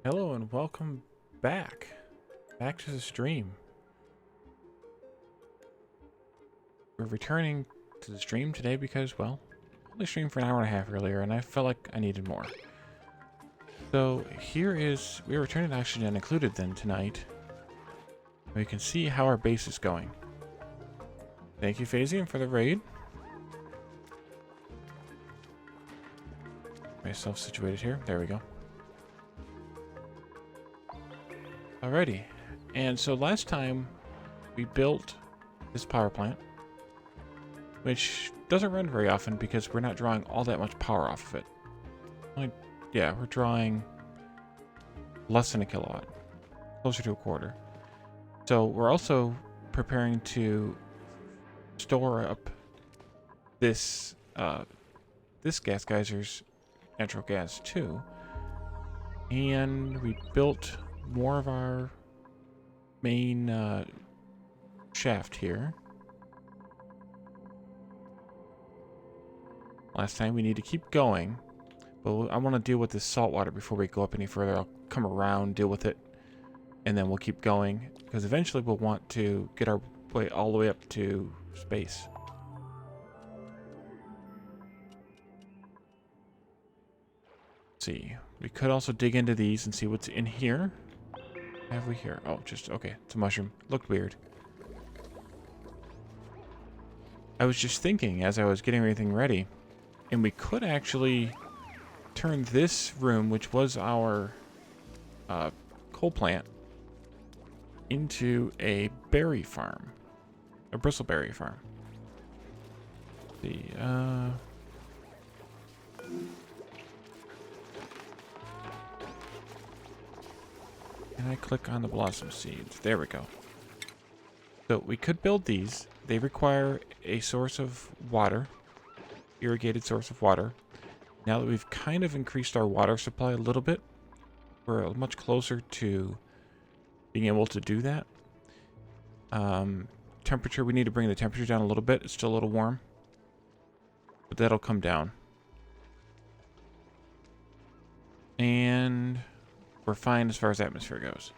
Hello and welcome back to the stream. We're returning to the stream today because, well, I only streamed for an hour and a half earlier and I felt like I needed more. So we're returning to Oxygen Included then tonight. We can see how our base is going. Thank you, Phazian, for the raid. Myself situated here. There we go. Alrighty, and so last time we built this power plant, which doesn't run very often because we're not drawing all that much power off of it. We're drawing less than a kilowatt, closer to a quarter. So we're also preparing to store up this gas geyser's natural gas too, and we built more of our main shaft here. Last time we need to keep going, but I want to deal with this salt water before we go up any further. I'll come around, deal with it, and then we'll keep going because eventually we'll want to get our way all the way up to space. Let's see, we could also dig into these and see what's in here. Have we here? Oh, just okay. It's a mushroom. Looked weird. I was just thinking as I was getting everything ready, and we could actually turn this room, which was our coal plant, into a berry farm, a bristleberry farm. Let's see, and I click on the blossom seeds. There we go. So we could build these. They require a source of water, irrigated source of water. Now that we've kind of increased our water supply a little bit, we're much closer to being able to do that. Temperature, we need to bring the temperature down a little bit. It's still a little warm, but that'll come down. And we're fine as far as atmosphere goes.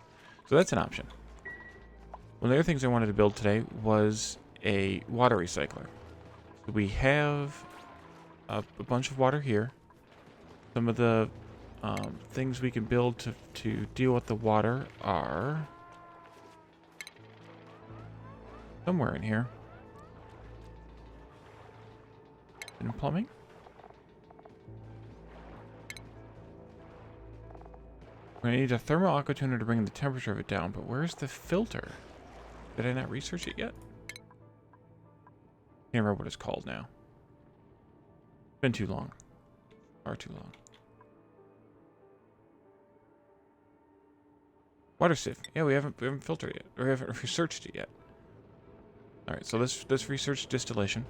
So that's an option. One of the other things I wanted to build today was a water recycler. So we have a bunch of water here. Some of the things we can build to deal with the water are somewhere in here. In plumbing? We're going to need a thermal aquatuner to bring the temperature of it down, but where's the filter? Did I not research it yet? Can't remember what it's called now. It's been too long. Far too long. Water sieve. Yeah, we haven't filtered it yet. Or we haven't researched it yet. Alright, so let's research distillation.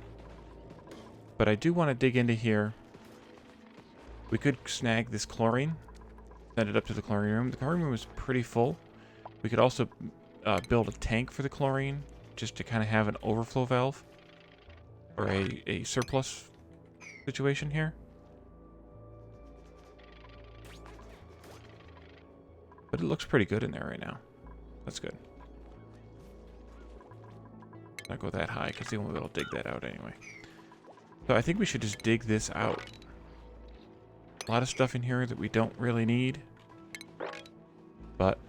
But I do want to dig into here. We could snag this chlorine. Send it up to the chlorine room. The chlorine room is pretty full. We could also build a tank for the chlorine, just to kind of have an overflow valve. Or a surplus situation here. But it looks pretty good in there right now. That's good. Not go that high, because they won't be able to dig that out anyway. So I think we should just dig this out. A lot of stuff in here that we don't really need. But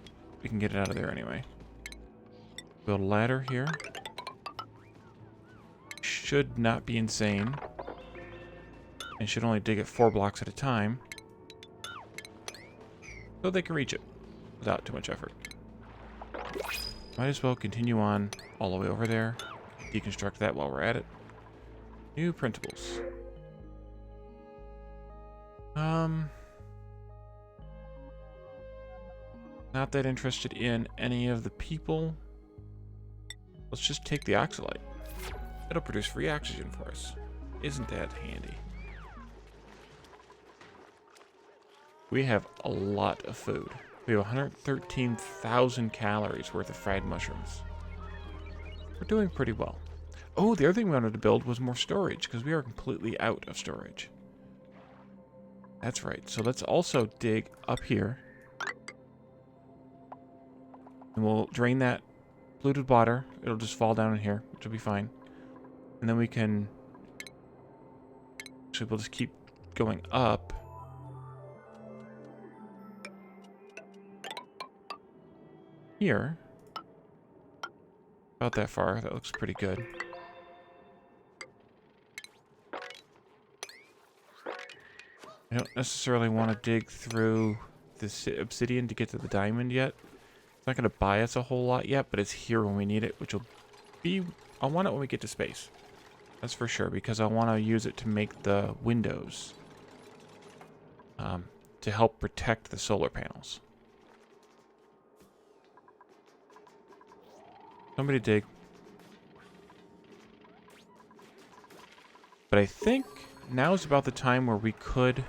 we can get it out of there anyway. Build a ladder here. Should not be insane. And should only dig it 4 blocks at a time. So they can reach it without too much effort. Might as well continue on all the way over there. Deconstruct that while we're at it. New printables. Not that interested in any of the people. Let's just take the oxalite. It'll produce free oxygen for us. Isn't that handy? We have a lot of food. We have 113,000 calories worth of fried mushrooms. We're doing pretty well. Oh, the other thing we wanted to build was more storage, because we are completely out of storage. That's right. So let's also dig up here And we'll drain that polluted water. It'll just fall down in here, which will be fine. And then we can... Actually, we'll just keep going up. Here. About that far. That looks pretty good. I don't necessarily want to dig through this obsidian to get to the diamond yet. It's not going to buy us a whole lot yet, but it's here when we need it, which will be... I'll want it when we get to space. That's for sure, because I want to use it to make the windows. To help protect the solar panels. Somebody dig. But I think now is about the time where we could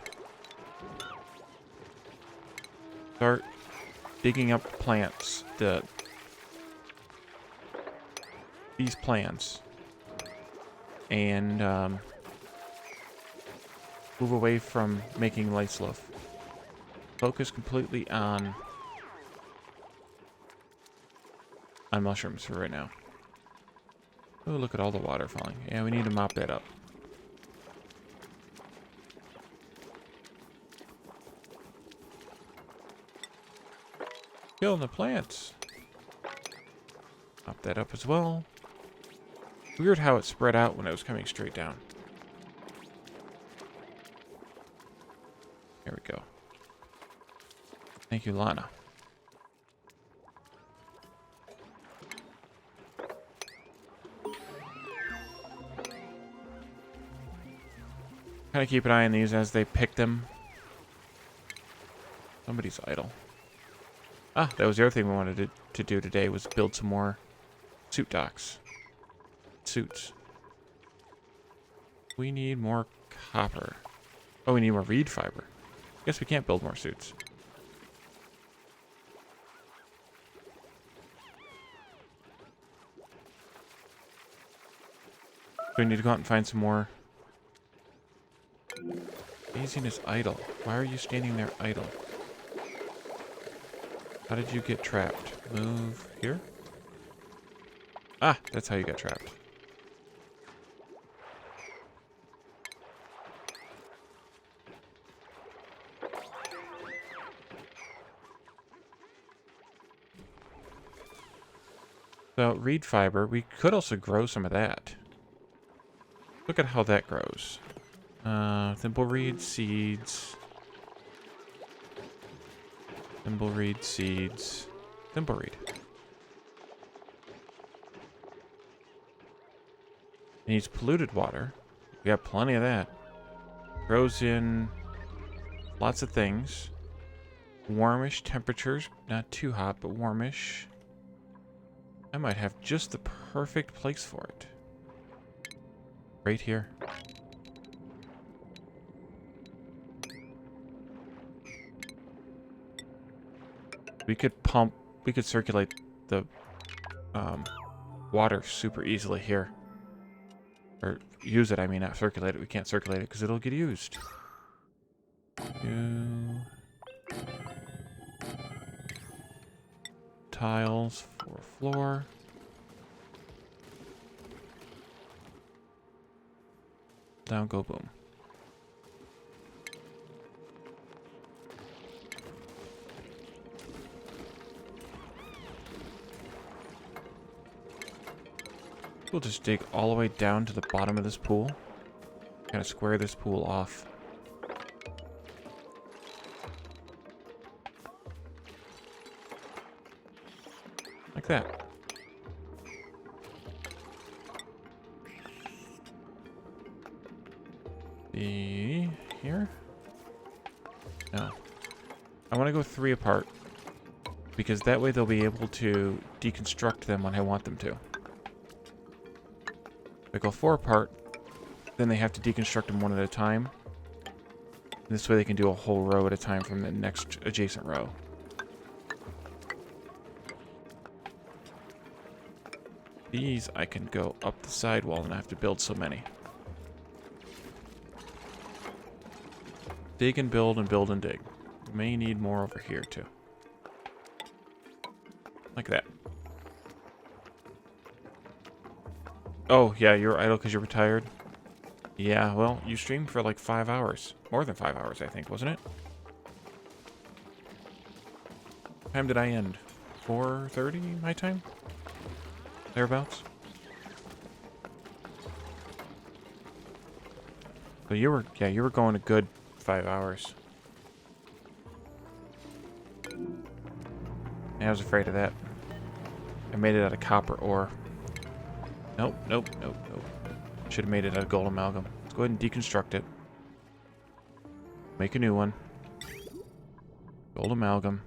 start digging up plants. These plants. And move away from making light loaf. Focus completely on mushrooms for right now. Oh, look at all the water falling. Yeah, we need to mop that up. Killing the plants. Mop that up as well. Weird how it spread out when it was coming straight down. There we go. Thank you, Lana. Kind of keep an eye on these as they pick them. Somebody's idle. Ah, that was the other thing we wanted to do today, was build some more suit docks. Suits. We need more copper. Oh, we need more reed fiber. Guess we can't build more suits. So we need to go out and find some more. Amazing is idle. Why are you standing there idle? How did you get trapped? Move here? Ah, that's how you got trapped. So, reed fiber, we could also grow some of that. Look at how that grows. Thimbleweed seeds. Thimbleweed seeds. Thimbleweed. It needs polluted water. We got plenty of that. Grows in lots of things. Warmish temperatures. Not too hot, but warmish. I might have just the perfect place for it. Right here. We could circulate the water super easily here. Or use it, I mean, not circulate it. We can't circulate it because it'll get used. Tiles for floor. Down, go, boom. We'll just dig all the way down to the bottom of this pool. Kind of square this pool off. Like that. Here? No. I want to go 3 apart. Because that way they'll be able to deconstruct them when I want them to. If I go 4 apart, then they have to deconstruct them one at a time. This way they can do a whole row at a time from the next adjacent row. These I can go up the sidewall and I have to build so many. Dig and build and build and dig. May need more over here too. Like that. Oh, yeah, you're idle because you're retired? Yeah, well, you streamed for like 5 hours. More than 5 hours, I think, wasn't it? What time did I end? 4:30 my time? Thereabouts? So you were going a good 5 hours. I was afraid of that. I made it out of copper ore. Nope, nope, nope, nope. Should have made it out of gold amalgam. Let's go ahead and deconstruct it. Make a new one. Gold amalgam.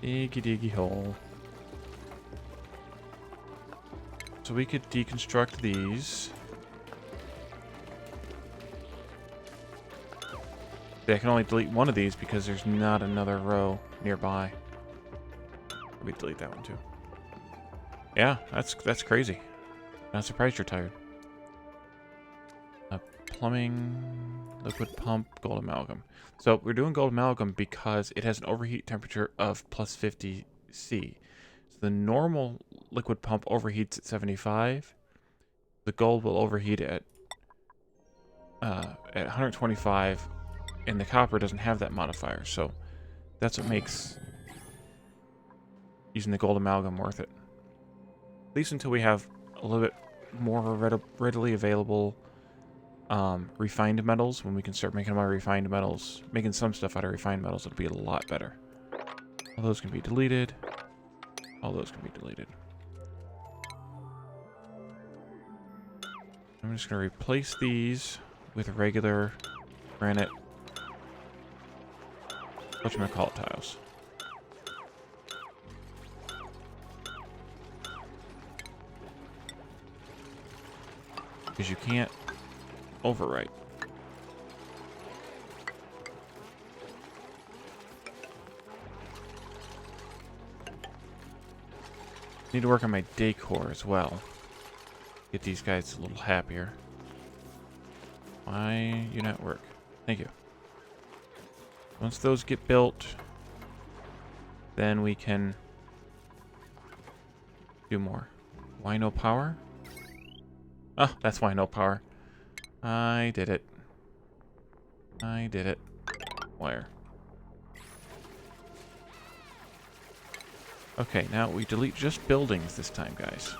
Diggy diggy hole. So we could deconstruct these. I can only delete one of these because there's not another row nearby. We delete that one too. Yeah, that's crazy. Not surprised you're tired. Plumbing, liquid pump, gold amalgam. So we're doing gold amalgam because it has an overheat temperature of plus 50 C. So the normal liquid pump overheats at 75. The gold will overheat at 125, and the copper doesn't have that modifier. So that's what makes using the gold amalgam worth it. At least until we have a little bit more readily available refined metals. When we can start making our refined metals, making some stuff out of refined metals, it'll be a lot better. All those can be deleted. All those can be deleted. I'm just going to replace these with regular granite, whatchamacallit tiles. Because you can't overwrite. Need to work on my decor as well. Get these guys a little happier. Why you not work? Thank you. Once those get built, then we can do more. Why no power? Oh, that's why no power. I did it. I did it. Wire. Okay, now we delete just buildings this time, guys.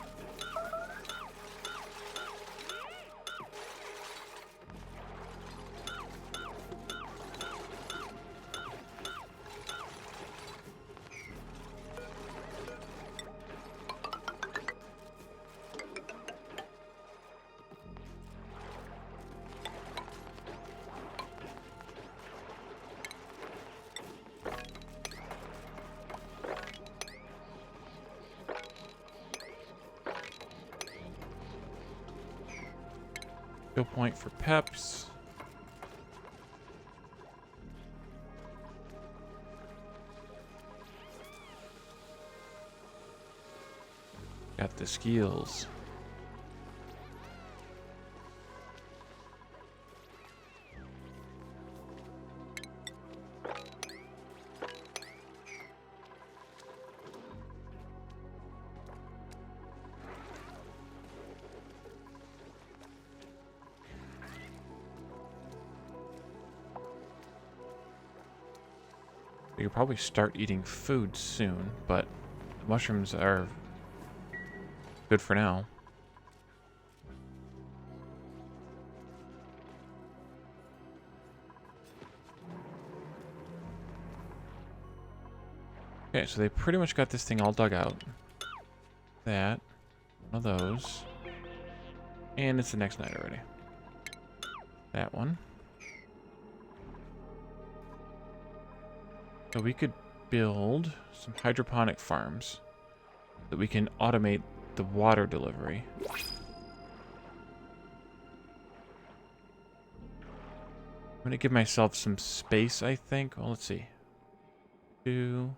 Skill point for peps. Got the skills. We could probably start eating food soon, but mushrooms are good for now. Okay, so they pretty much got this thing all dug out. That. One of those. And it's the next night already. That one. So we could build some hydroponic farms that we can automate the water delivery. I'm going to give myself some space, I think. Well, let's see. 2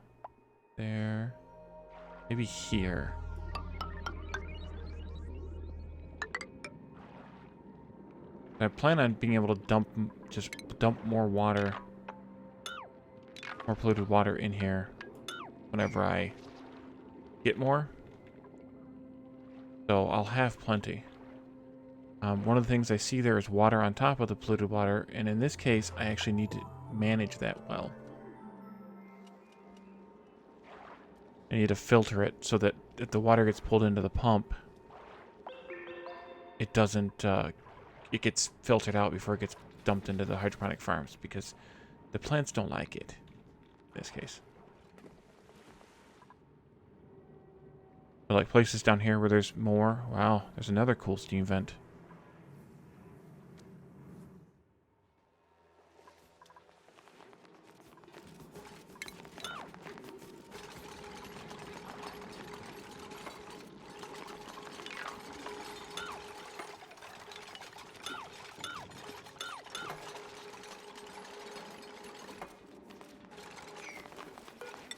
there. Maybe here. I plan on being able to just dump more water, more polluted water in here whenever I get more. So I'll have plenty. One of the things I see there is water on top of the polluted water, and in this case, I actually need to manage that well. I need to filter it so that if the water gets pulled into the pump, it doesn't, it gets filtered out before it gets dumped into the hydroponic farms, because the plants don't like it, in this case. But like places down here where there's more, wow, there's another cool steam vent.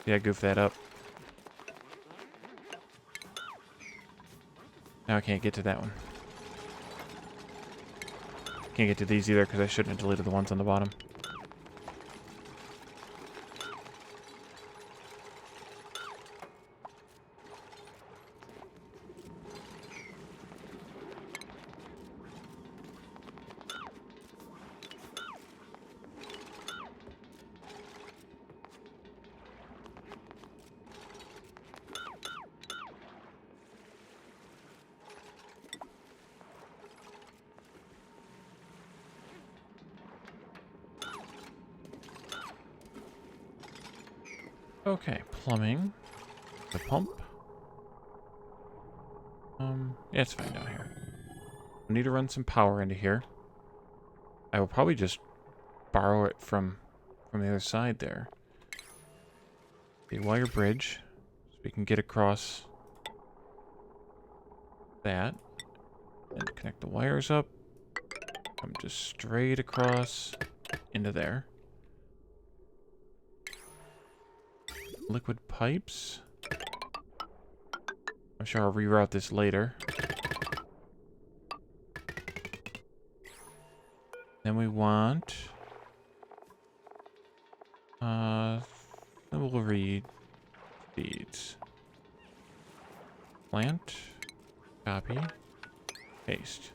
Yeah, goof that up. Now I can't get to that one. Can't get to these either because I shouldn't have deleted the ones on the bottom. Okay, plumbing. The pump. Yeah, it's fine down here. I need to run some power into here. I will probably just borrow it from the other side there. The wire bridge, so we can get across that. And connect the wires up. Come just straight across into there. Liquid pipes. I'm sure I'll reroute this later. Then we want then we'll read feeds. Plant, copy, paste.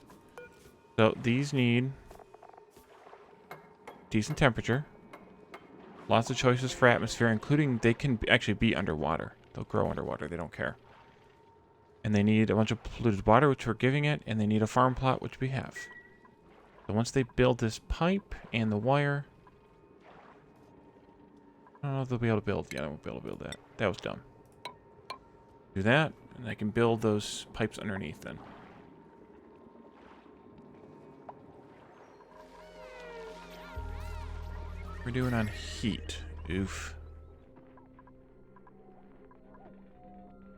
So these need decent temperature. Lots of choices for atmosphere, including they can actually be underwater. They'll grow underwater, they don't care. And they need a bunch of polluted water, which we're giving it, and they need a farm plot, which we have. So once they build this pipe and the wire... I don't know if they'll be able to build. Yeah, they won't be able to build that. That was dumb. Do that, and I can build those pipes underneath then. We're doing on heat. Oof.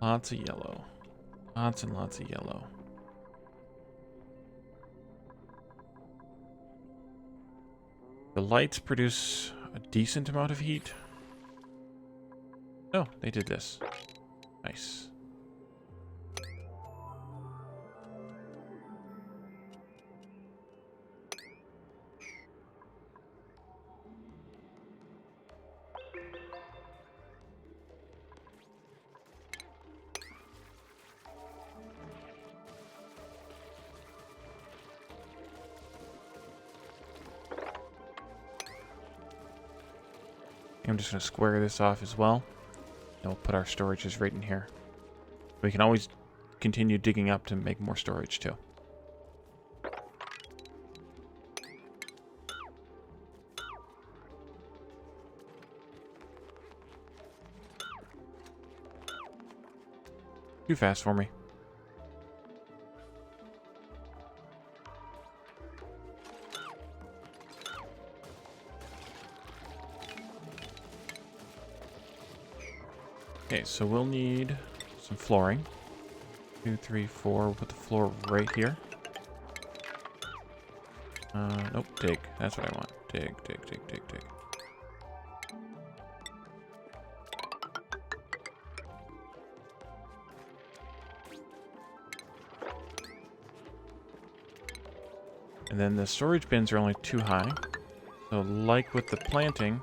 Lots of yellow. Lots and lots of yellow. The lights produce a decent amount of heat. Oh, they did this. Nice. I'm just going to square this off as well. And we'll put our storages right in here. We can always continue digging up to make more storage too. Too fast for me. Okay, so we'll need some flooring. 2, 3, 4. We'll put the floor right here. Nope, dig. That's what I want. Dig, dig, dig, dig, dig. And then the storage bins are only too high. So like with the planting,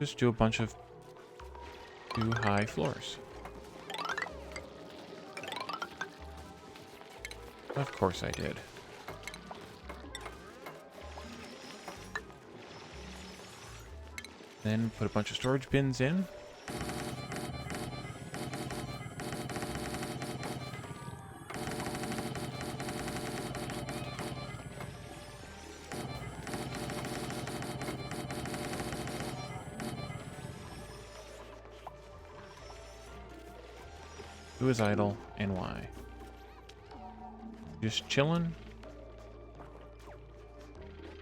just do a bunch of too high floors. Of course I did. Then put a bunch of storage bins in. Who is idle and why? Just chilling?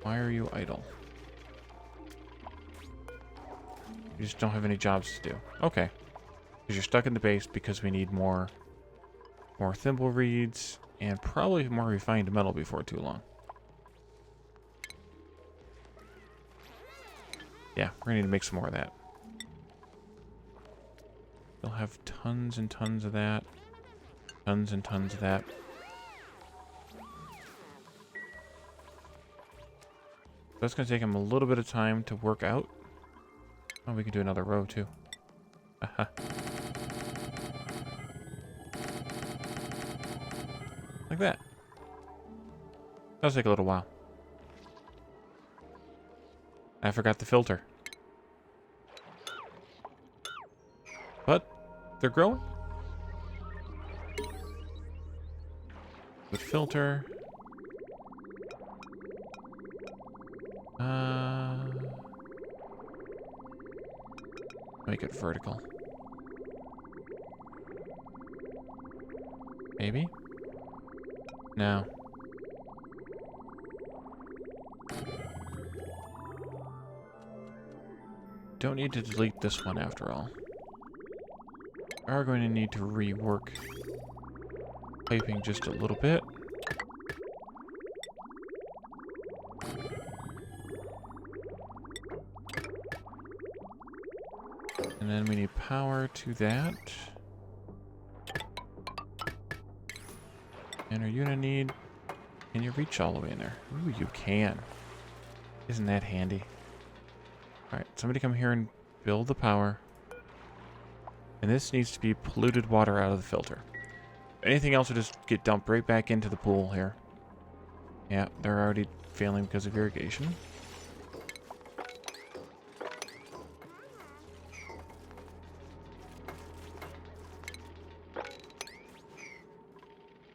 Why are you idle? You just don't have any jobs to do. Okay. Because you're stuck in the base because we need more thimble reeds and probably more refined metal before too long. Yeah, we're gonna need to make some more of that. They'll have tons and tons of that. Tons and tons of that. That's going to take them a little bit of time to work out. Oh, we can do another row too. Aha. Like that. That'll take a little while. I forgot the filter. But they're growing. The filter. Make it vertical. Maybe? No. Don't need to delete this one after all. We are going to need to rework piping just a little bit. And then we need power to that. And are you gonna need... Can you reach all the way in there? Ooh, you can. Isn't that handy? Alright, somebody come here and build the power. And this needs to be polluted water out of the filter. Anything else will just get dumped right back into the pool here. Yeah, they're already failing because of irrigation.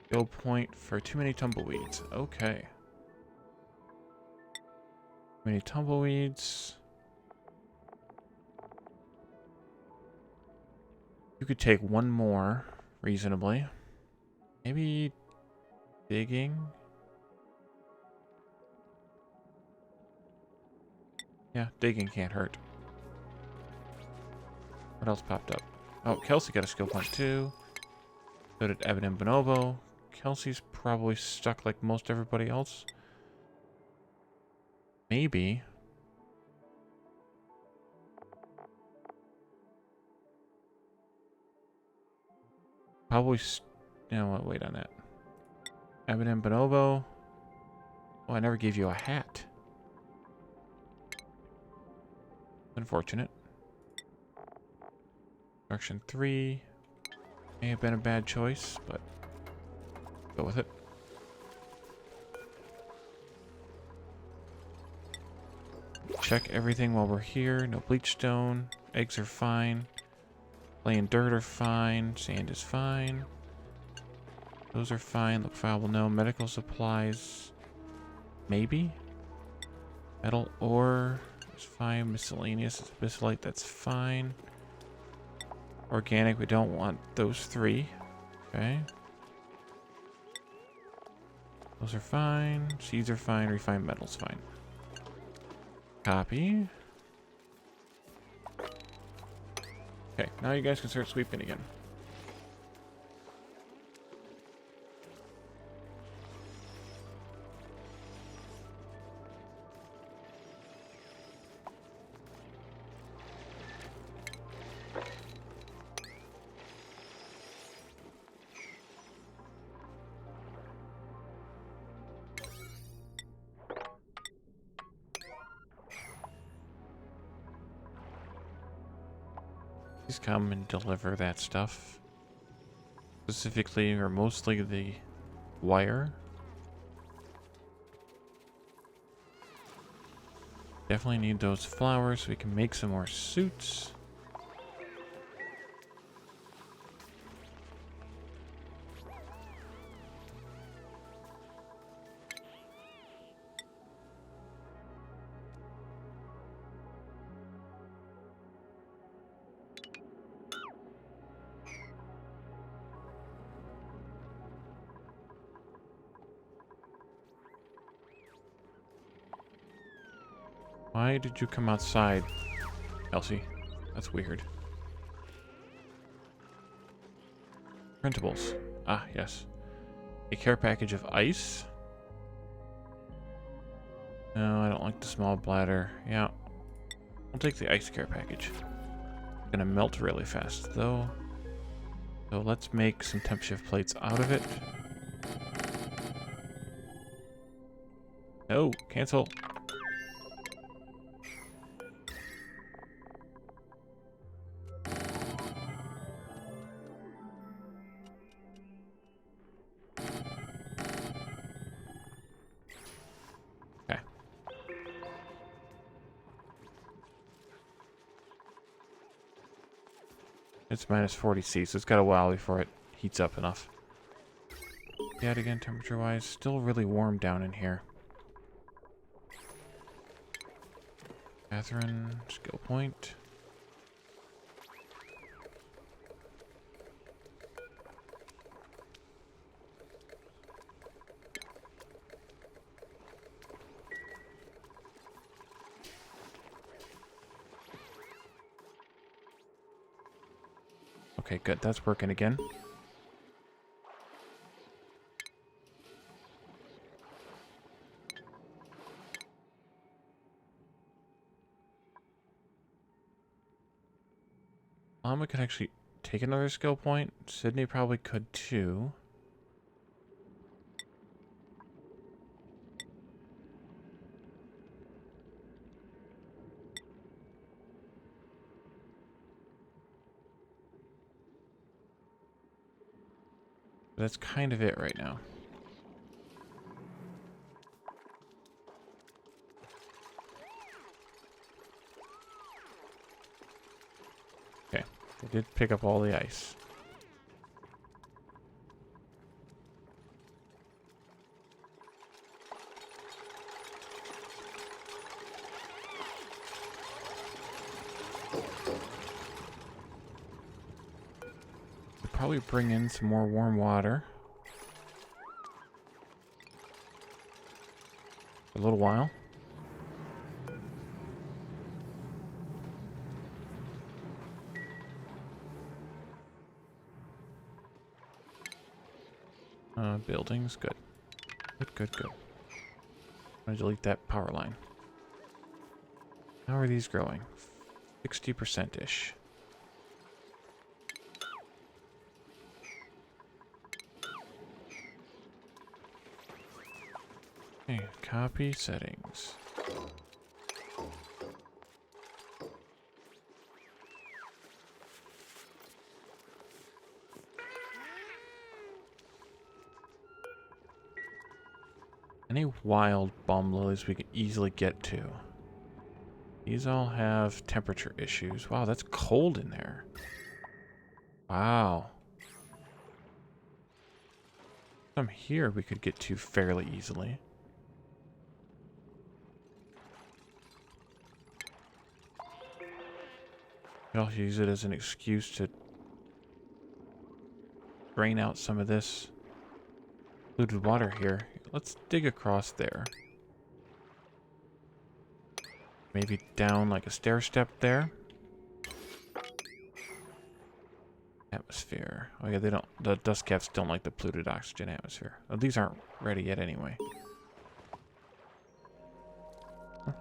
Build point for too many tumbleweeds. Okay. Too many tumbleweeds. You could take one more, reasonably. Maybe digging. Yeah, digging can't hurt. What else popped up? Oh, Kelsey got a skill point too. So did Eben and Bonobo. Kelsey's probably stuck like most everybody else. Maybe. Probably. No, wait on that. Eben and Bonobo. Oh, I never gave you a hat. Unfortunate. Direction 3. May have been a bad choice, but go with it. Check everything while we're here. No bleach stone. Eggs are fine. Clay and dirt are fine. Sand is fine. Those are fine. Look fileable. No. Medical supplies. Maybe. Metal ore is fine. Miscellaneous is abyssallite. That's fine. Organic. We don't want those 3. Okay. Those are fine. Seeds are fine. Refined metal's fine. Copy. Okay, now you guys can start sweeping again. Please come and deliver that stuff. Specifically, or mostly the wire. Definitely need those flowers so we can make some more suits. Why did you come outside, Elsie? That's weird. Printables. Ah, yes. A care package of ice. No, I don't like the small bladder. Yeah. I'll take the ice care package. It's gonna melt really fast, though. So let's make some temp shift plates out of it. No, cancel. Okay. It's minus 40 C, so it's got a while before it heats up enough. Yet again, temperature-wise, still really warm down in here. Catherine, skill point. Okay, good. That's working again. Llama could actually take another skill point. Sydney probably could too. That's kind of it right now. Okay, they did pick up all the ice. We'll probably bring in some more warm water. A little while. Buildings, good. Good. I'm gonna delete that power line. How are these growing? 60%-ish. Okay, copy settings. Any wild balm lilies we can easily get to. These all have temperature issues. Wow, that's cold in there. Wow. Some here we could get to fairly easily. I'll use it as an excuse to drain out some of this polluted water here. Let's dig across there. Maybe down like a stair step there. Atmosphere. Oh yeah, the dust caps don't like the polluted oxygen atmosphere. Oh, these aren't ready yet anyway. Huh.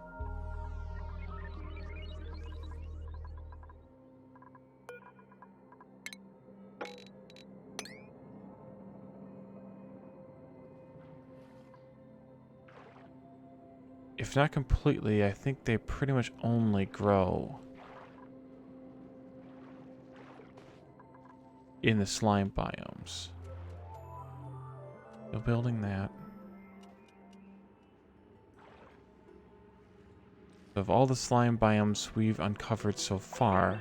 If not completely, I think they pretty much only grow in the slime biomes. Still building that. Of all the slime biomes we've uncovered so far,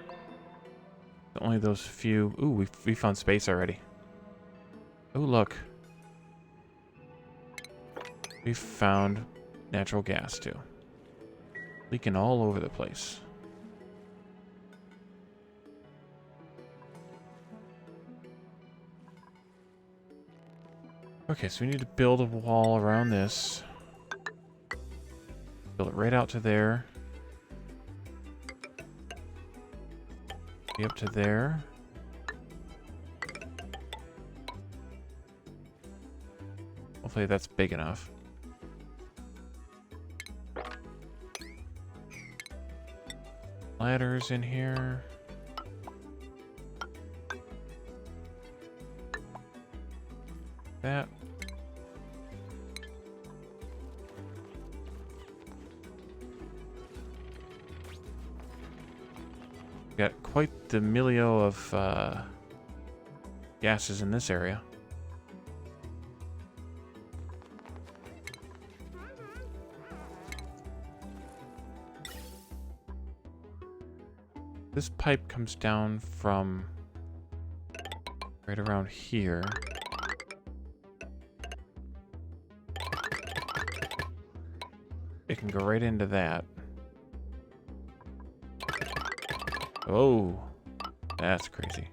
only those few... Ooh, we found space already. Oh, look. We found natural gas, too. Leaking all over the place. Okay, so we need to build a wall around this. Build it right out to there. Be up to there. Hopefully that's big enough. Ladders in here. That. Got quite the milieu of gases in this area. This pipe comes down from right around here. It can go right into that. Oh, that's crazy.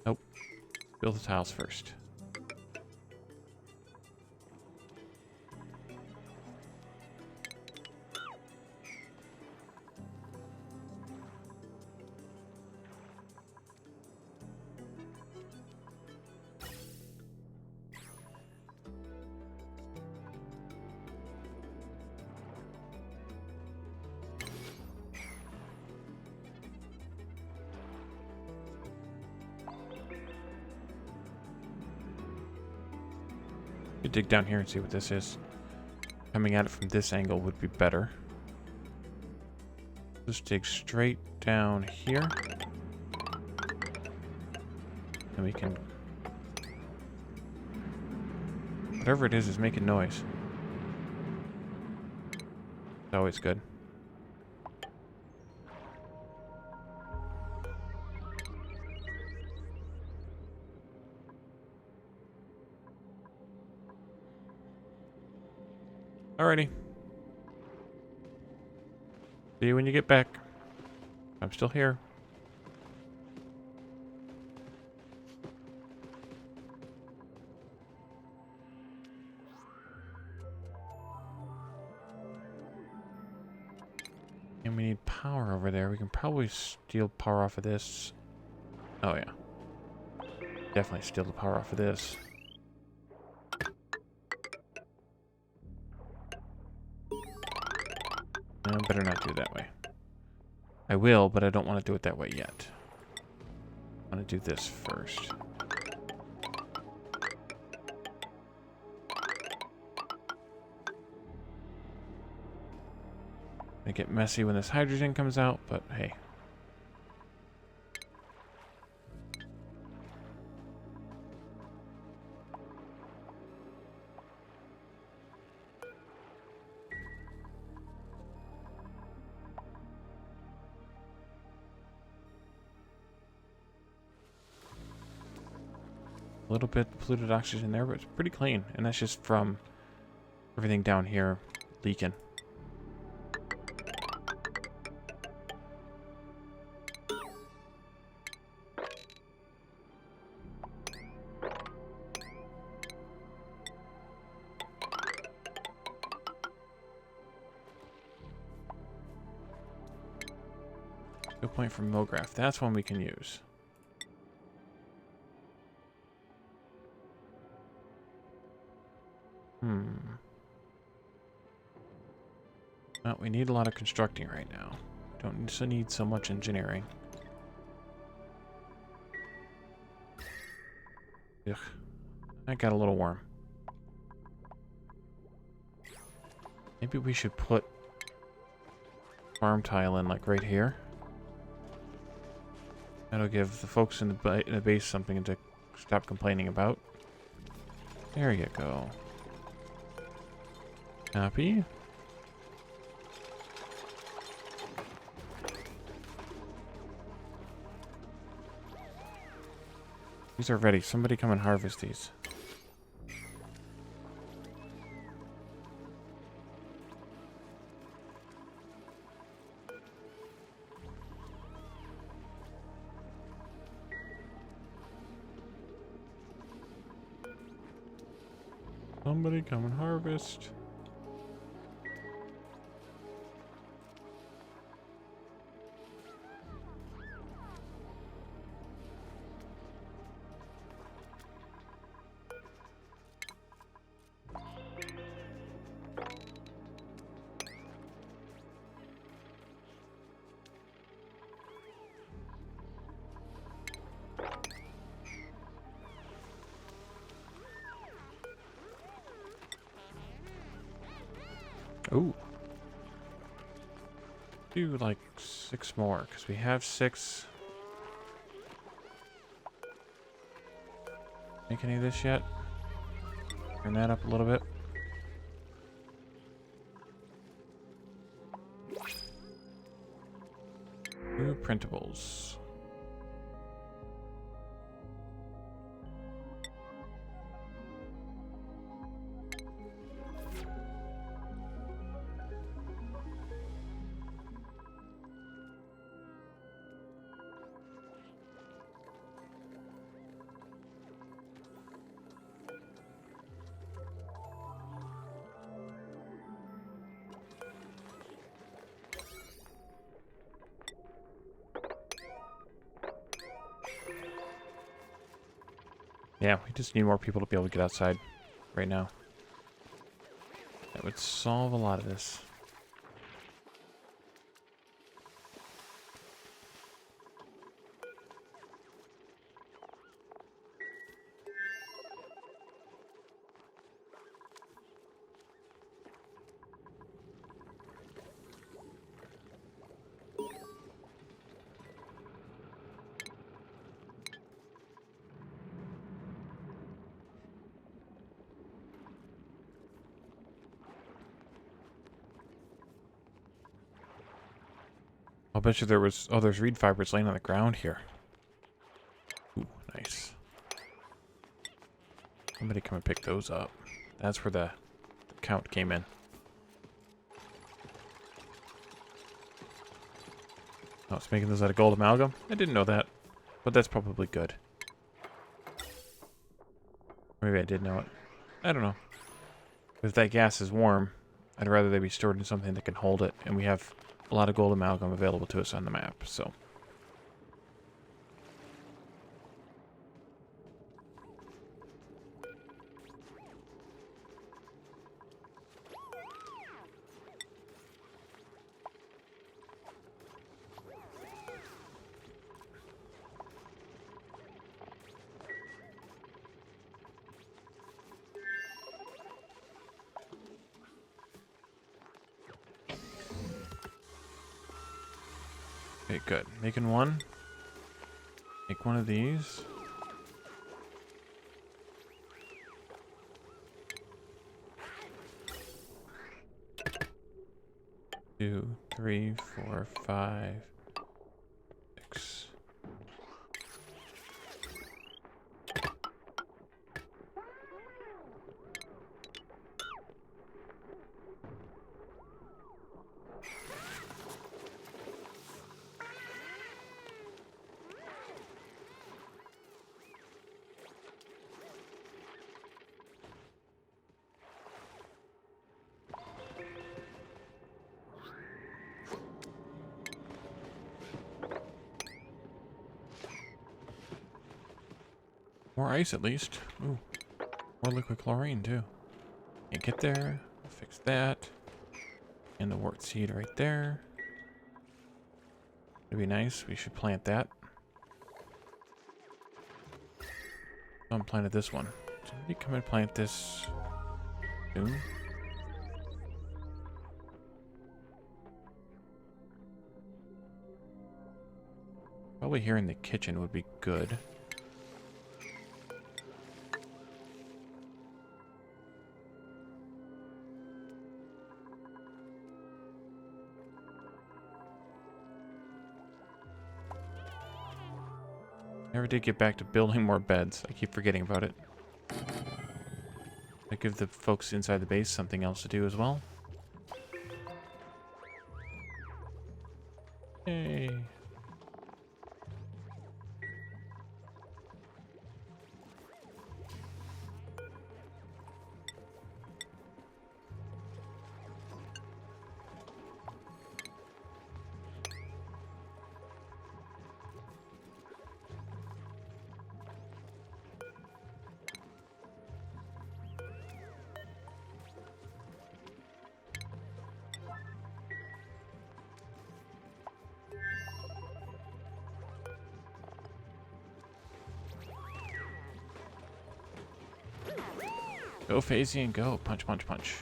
Nope. Build the tiles first. Could dig down here and see what this is. Coming at it from this angle would be better. Just dig straight down here. And we can... Whatever it is making noise. It's always good. Alrighty. See you when you get back. I'm still here. And we need power over there. We can probably steal power off of this. Oh yeah. Definitely steal the power off of this. No, better not do it that way. I will, but I don't want to do it that way yet. I want to do this first. Gonna get messy when this hydrogen comes out, but hey. A little bit polluted oxygen there, but it's pretty clean. And that's just from everything down here leaking. Good point from MoGraph. That's one we can use. Well, we need a lot of constructing right now. Don't need so much engineering. Ugh. I got a little warm. Maybe we should put farm tile in like right here. That'll give the folks in the base something to stop complaining about. There you go. Copy. These are ready. Somebody come and harvest these. Somebody come and harvest. Ooh. Do like 6 more, because we have 6. Make any of this yet? Turn that up a little bit. New printables. Yeah, we just need more people to be able to get outside right now. That would solve a lot of this. I'll bet you there was... Oh, there's reed fibers laying on the ground here. Ooh, nice. Somebody come and pick those up. That's where the count came in. Oh, it's making those out of gold amalgam? I didn't know that. But that's probably good. Maybe I did know it. I don't know. If that gas is warm, I'd rather they be stored in something that can hold it. And we have a lot of gold amalgam available to us on the map, so... Okay, good. Making one. Make one of these. Two, 3, 4, 5, 6. More ice, at least. Ooh. More liquid chlorine, too. Can't get there. Fix that. And the wart seed right there. It'd be nice. We should plant that. Someone planted this one. Somebody come and plant this soon. Probably here in the kitchen would be good. Never did get back to building more beds. I keep forgetting about it. I give the folks inside the base something else to do as well. Yay. Go, Phasian, go. Punch, punch, punch.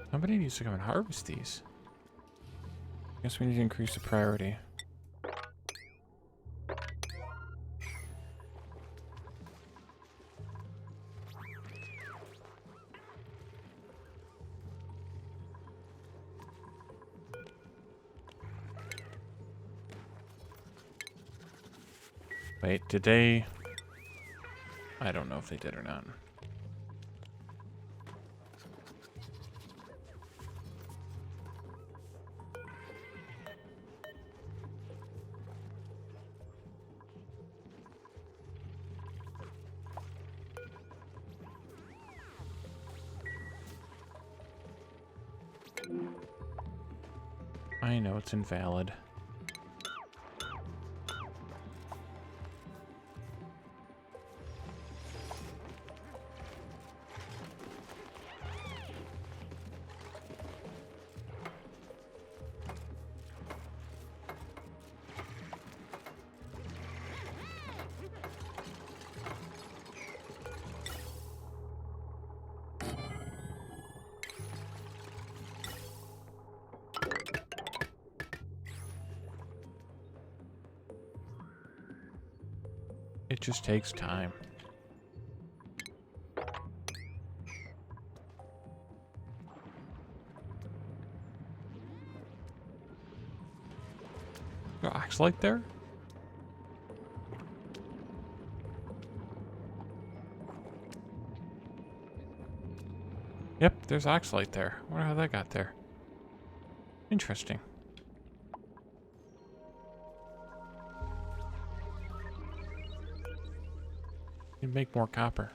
Somebody needs to come and harvest these. Guess we need to increase the priority. Wait, did they... I don't know if they did or not. I know it's invalid. It just takes time. Got Oxlight there? Yep, there's Oxlight there. I wonder how that got there. Interesting. You'd make more copper.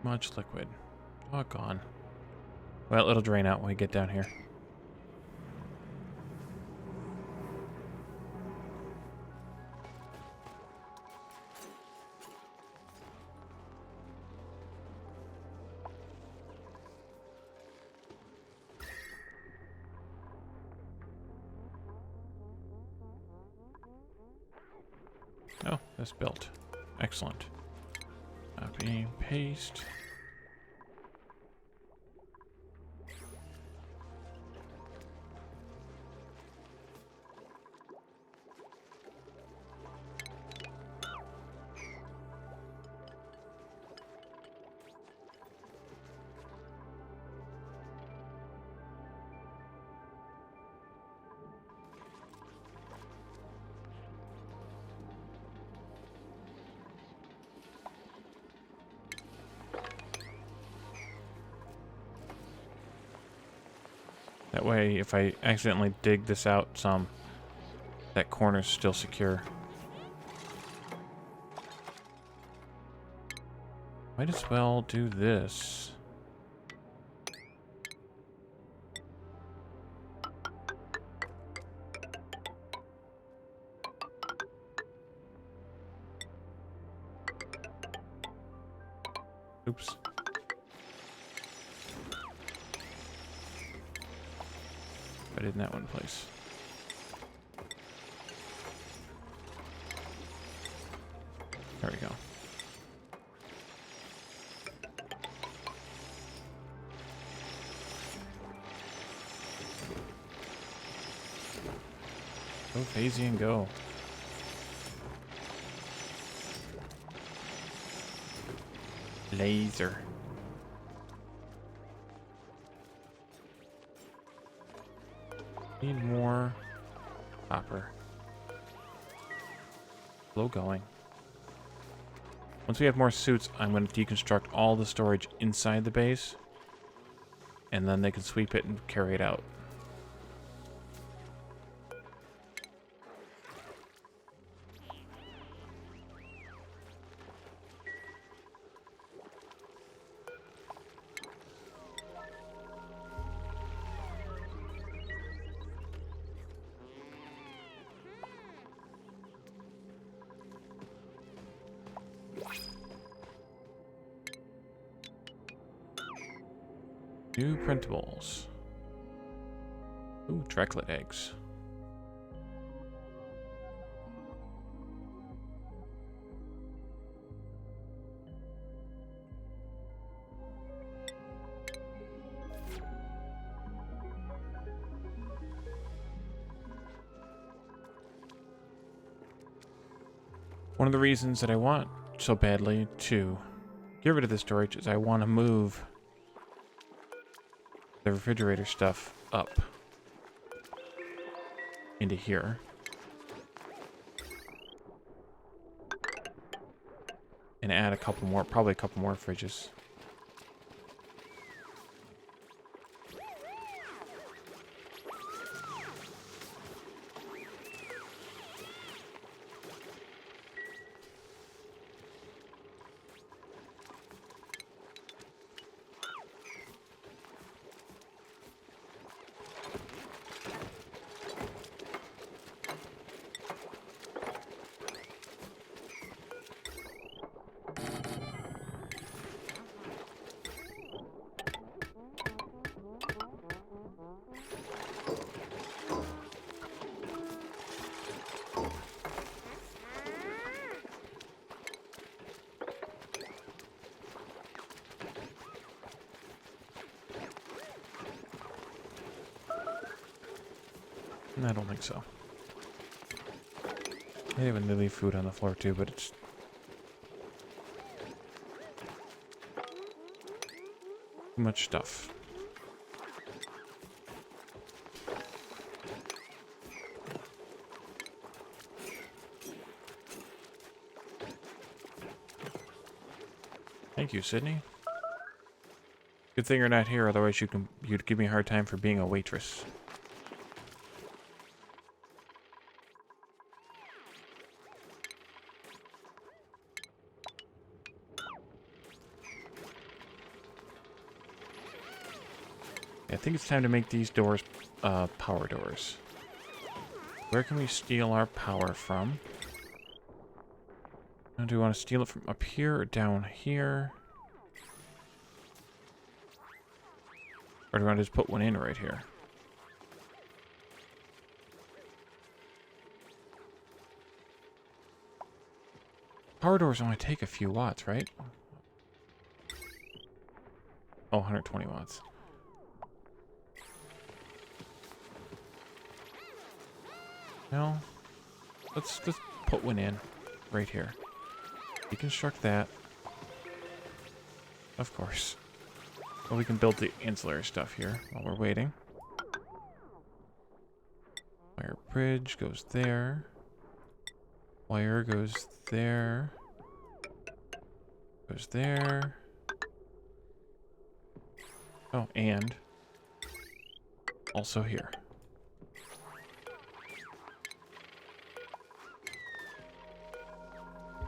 Much liquid. Doggone. Well, it'll drain out when we get down here. Oh, that's built. Excellent. Copy, paste. That way, if I accidentally dig this out some, that corner's still secure. Might as well do this. Oops. I did in that one place. There we go. Go phasey and go. Laser. Need more copper. Slow going. Once we have more suits, I'm going to deconstruct all the storage inside the base, and then they can sweep it and carry it out. New printables. Ooh, Drecklet eggs. One of the reasons that I want so badly to get rid of the storage is I want to move the refrigerator stuff up into here. And add a couple more, probably a couple more fridges. I don't think so. They even leave food on the floor too, but it's too much stuff. Thank you, Sydney. Good thing you're not here, otherwise you'd give me a hard time for being a waitress. I think it's time to make these doors power doors. Where can we steal our power from? Now, do we want to steal it from up here or down here? Or do we want to just put one in right here? Power doors only take a few watts, right? Oh, 120 watts. No. Let's put one in right here. Deconstruct that. Of course. Well, we can build the ancillary stuff here while we're waiting. Wire bridge goes there. Wire goes there. Goes there. Oh, and Also here.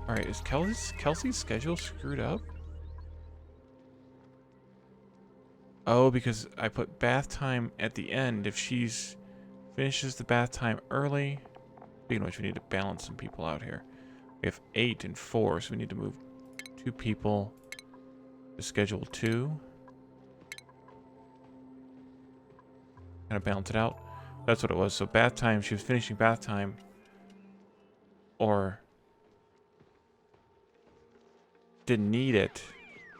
Alright, is Kelsey's schedule screwed up? Oh, because I put bath time at the end. If she's finishes the bath time early. Speaking of which, we need to balance some people out here. We have 8 and 4, so we need to move 2 people to schedule 2. Kind of balance it out. That's what it was. So bath time, she was finishing bath time. Or didn't need it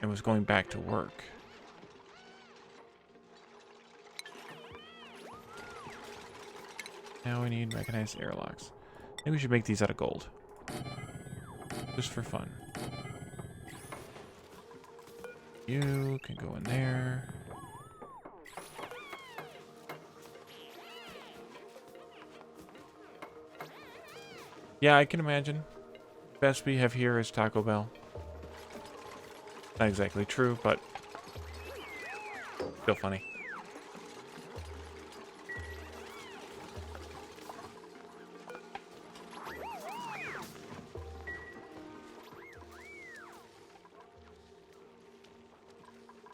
and was going back to work. Now we need mechanized airlocks. I think we should make these out of gold. Just for fun. You can go in there. Yeah, I can imagine. Best we have here is Taco Bell. Not exactly true, but still funny.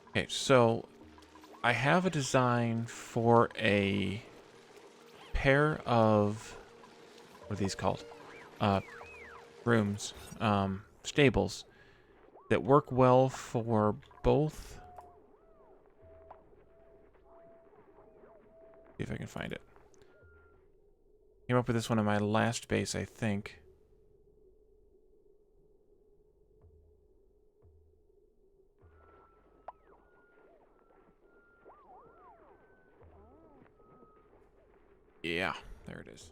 Okay, so I have a design for a pair of, what are these called? Rooms, stables that work well for both. See if I can find it. Came up with this one on my last base, I think. Yeah, there it is.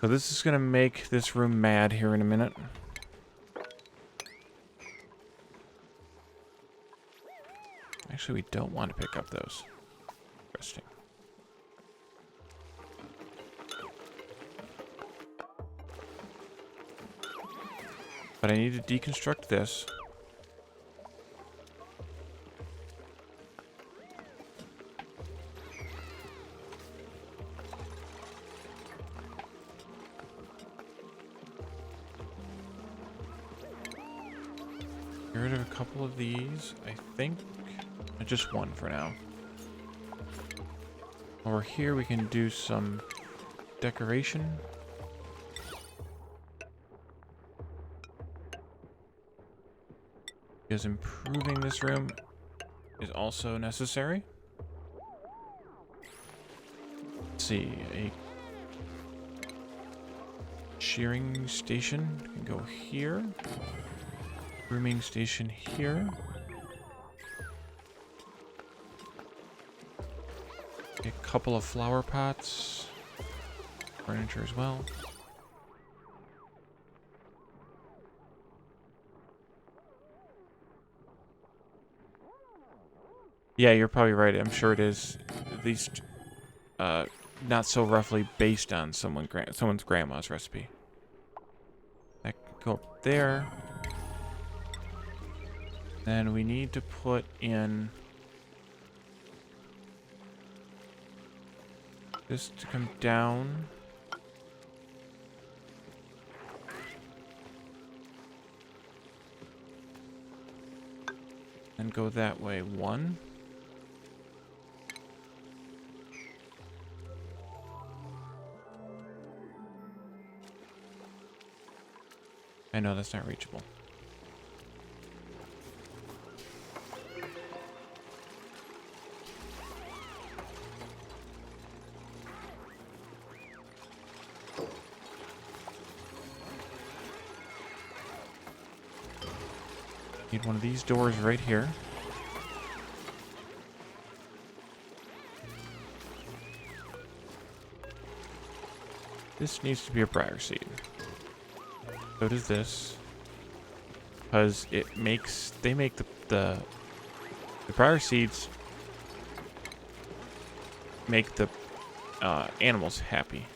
So this is going to make this room mad here in a minute. Actually, we don't want to pick up those. Interesting. But I need to deconstruct this. Get rid of a couple of these, I think. Just one for now. Over here we can do some decoration. Because improving this room is also necessary. Let's see, a shearing station can go here. Grooming station here. A couple of flower pots. Furniture as well. Yeah, you're probably right. I'm sure it is at least not so roughly based on someone's grandma's recipe. That can go up there. Then we need to put in this to come down. And go that way. 1. I know that's not reachable. Need one of these doors right here. This needs to be a briar seed. So does this. Because they make the briar seeds make the animals happy.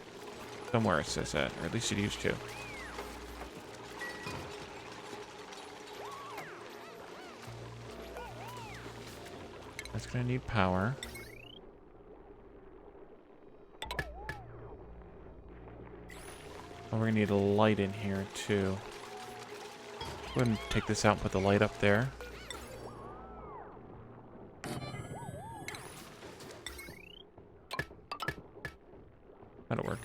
Somewhere it says that, or at least it used to. That's gonna need power. Oh, we're gonna need a light in here too. Go ahead and take this out and put the light up there. That'll work.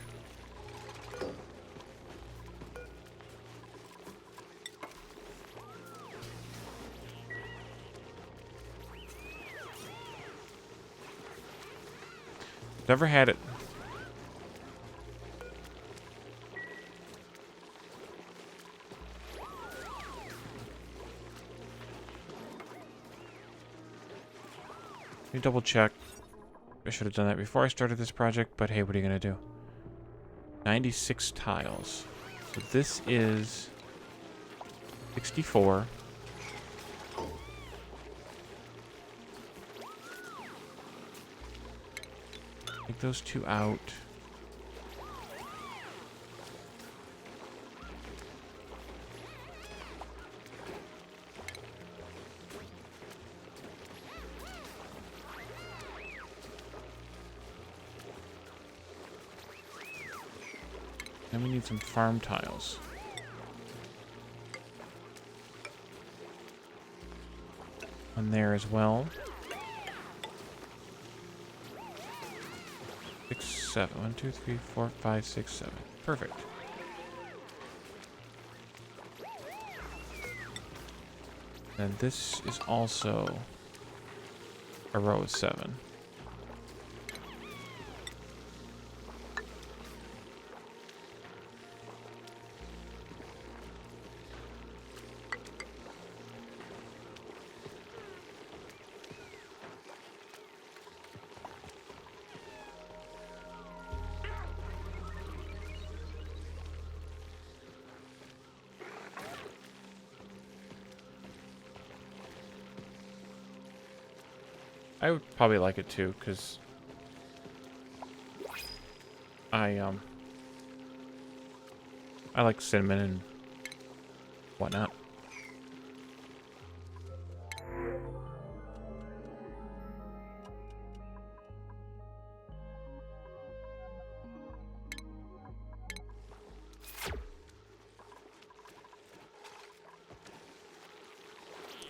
Never had it. Let me double check. I should have done that before I started this project, but hey, what are you gonna do? 96 tiles. So this is 64. Take those two out. Then we need some farm tiles. One there as well. 6, 7. 1, 2, 3, 4, 5, 6, 7. Perfect. And this is also a row of 7. I would probably like it too, because I like cinnamon and whatnot.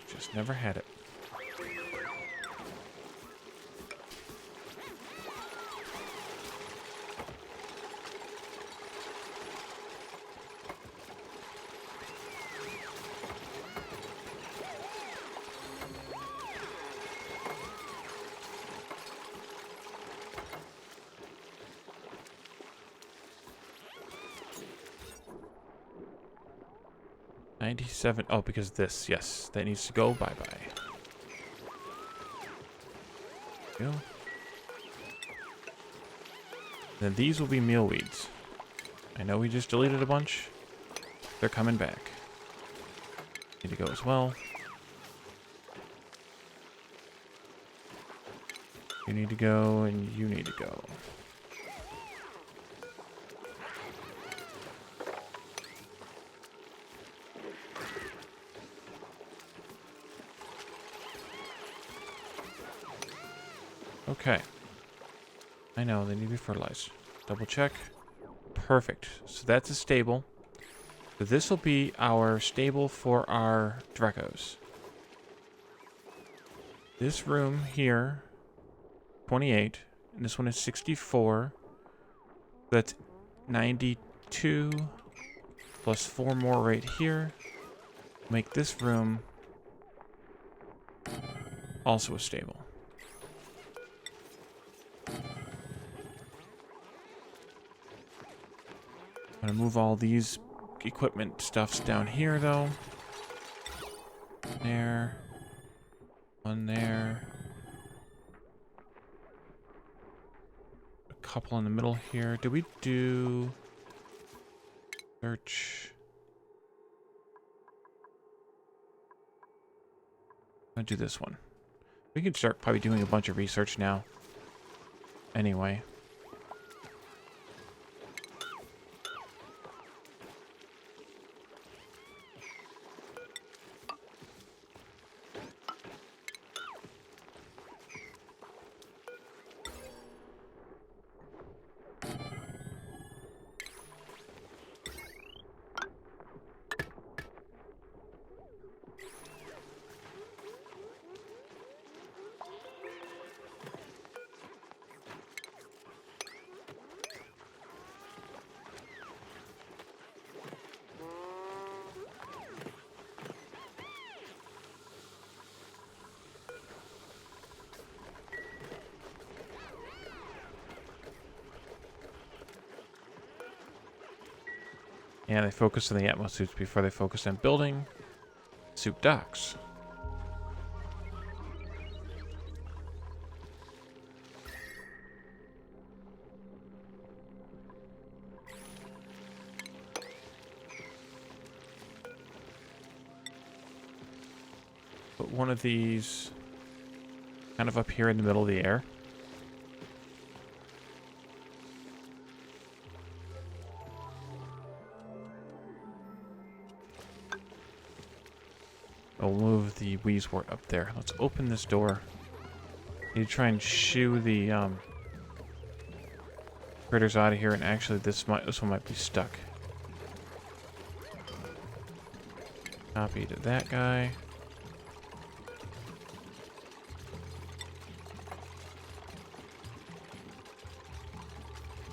Just never had it. $97. Oh, because this. Yes, that needs to go. Bye-bye. Go. Then these will be mealweeds. I know we just deleted a bunch. They're coming back. Need to go as well. You need to go, and you need to go. Okay. I know, they need to be fertilized. Double check. Perfect. So that's a stable. So this will be our stable for our Drekos. This room here, 28. And this one is 64. That's 92. Plus 4 more right here. Make this room also a stable. I'm gonna move all these equipment stuffs down here, though. There. One there. A couple in the middle here. Did we do... search? I'm gonna do this one. We can start probably doing a bunch of research now. Anyway. And they focus on the Atmos suits before they focus on building suit docks. Put one of these kind of up here in the middle of the air. I'll move the Weezewort up there. Let's open this door. Need to try and shoo the critters out of here, and actually this one might be stuck. Copy to that guy.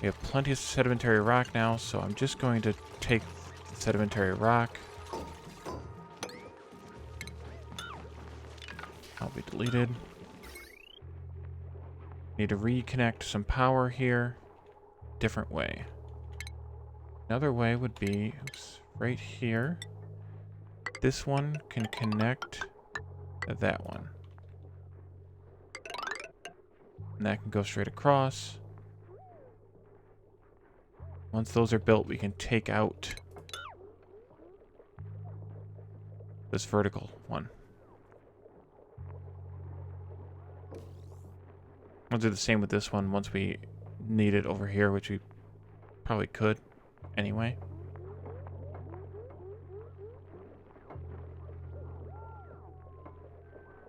We have plenty of sedimentary rock now, so I'm just going to take the sedimentary rock. I'll be deleted. Need to reconnect some power here. Different way. Another way would be, oops, right here. This one can connect to that one. And that can go straight across. Once those are built, we can take out this vertical one. I'll do the same with this one once we need it over here, which we probably could anyway.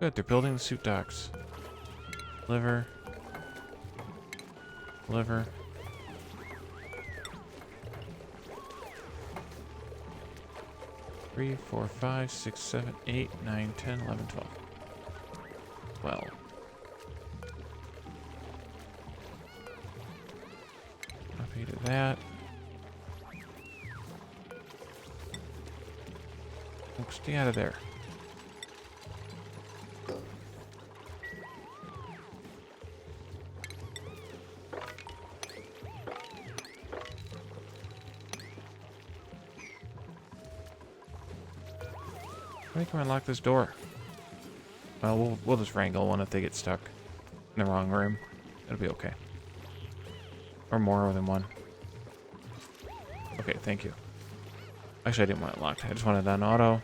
Good, they're building the suit docks. Liver. Liver. Three, 4, 5, 6, 7, 8, 9, 10, 11, 12. 12. Copy to that. Look, stay out of there. I think I'm gonna lock this door. Well, we'll just wrangle one if they get stuck in the wrong room. It'll be okay. Or more than one. Okay, thank you. Actually, I didn't want it locked. I just wanted it on auto.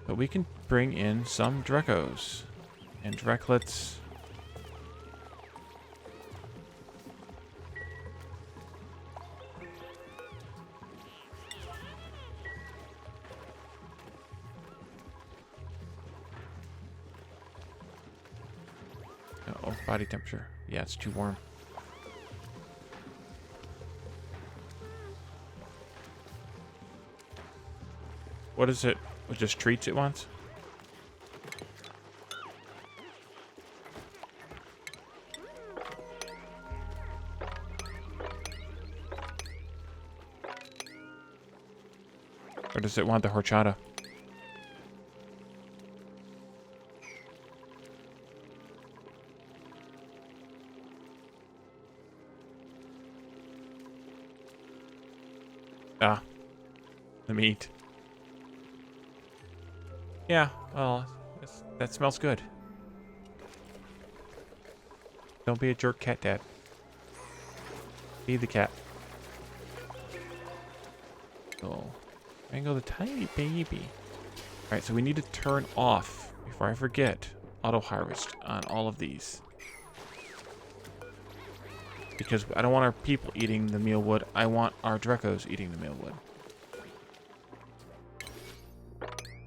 But we can bring in some Drekos and Dreklets. Uh-oh, body temperature. Yeah, it's too warm. What is it? It just treats it once? Or does it want the horchata? Ah, the meat. Yeah, well, that smells good. Don't be a jerk, cat dad. Feed the cat. Oh, wrangle the tiny baby. Alright, so we need to turn off, before I forget, auto harvest on all of these. Because I don't want our people eating the mealwood, I want our Drekos eating the mealwood.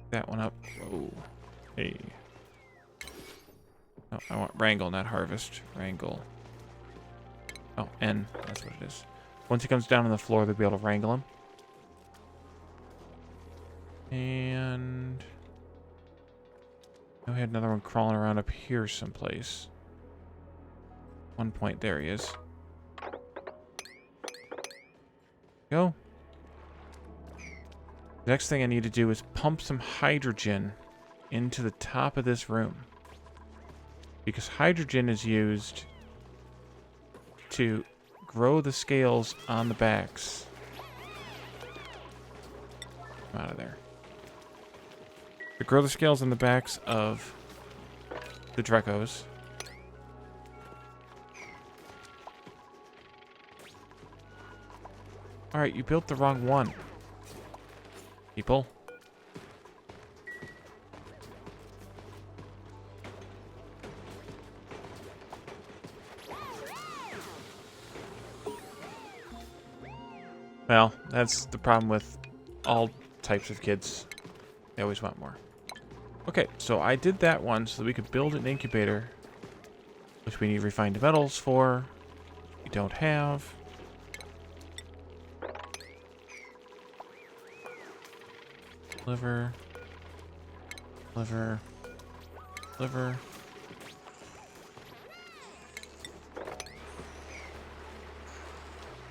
That one up. Whoa. Hey. No, I want wrangle, not harvest. Wrangle. Oh, N. That's what it is. Once he comes down on the floor, they'll be able to wrangle him. And we had another one crawling around up here someplace. One point, there he is. Go. The next thing I need to do is pump some hydrogen into the top of this room. Because hydrogen is used to grow the scales on the backs. Come out of there. To grow the scales on the backs of the Drekos. Alright, you built the wrong one. People. Well, that's the problem with all types of kids. They always want more. Okay, so I did that one so that we could build an incubator, which we need refined metals for. We don't have. Liver. Liver. Liver.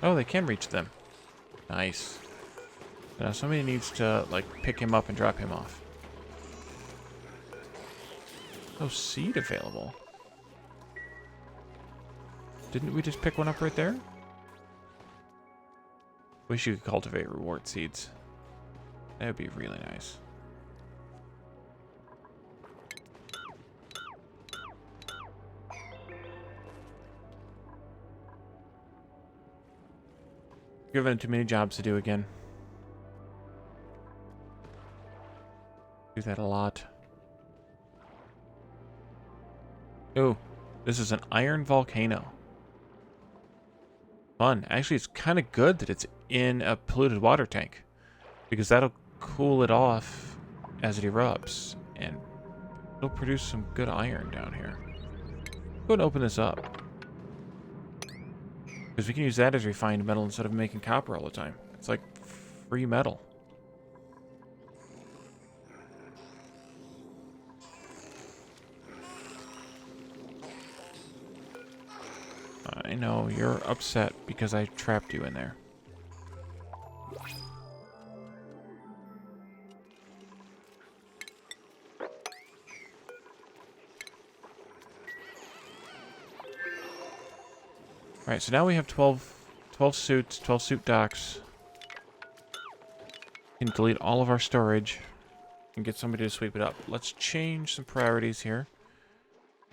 Oh, they can reach them. Nice. Now somebody needs to, like, pick him up and drop him off. Oh, seed available. Didn't we just pick one up right there? Wish you could cultivate reward seeds. That would be really nice. Given too many jobs to do again. Do that a lot. Oh, this is an iron volcano. Fun. Actually, it's kind of good that it's in a polluted water tank, because that'll cool it off as it erupts, and it'll produce some good iron down here. Go and open this up, because we can use that as refined metal instead of making copper all the time. It's like free metal. I know, you're upset because I trapped you in there. Alright, so now we have 12 suits, 12 suit docks. We can delete all of our storage and get somebody to sweep it up. Let's change some priorities here,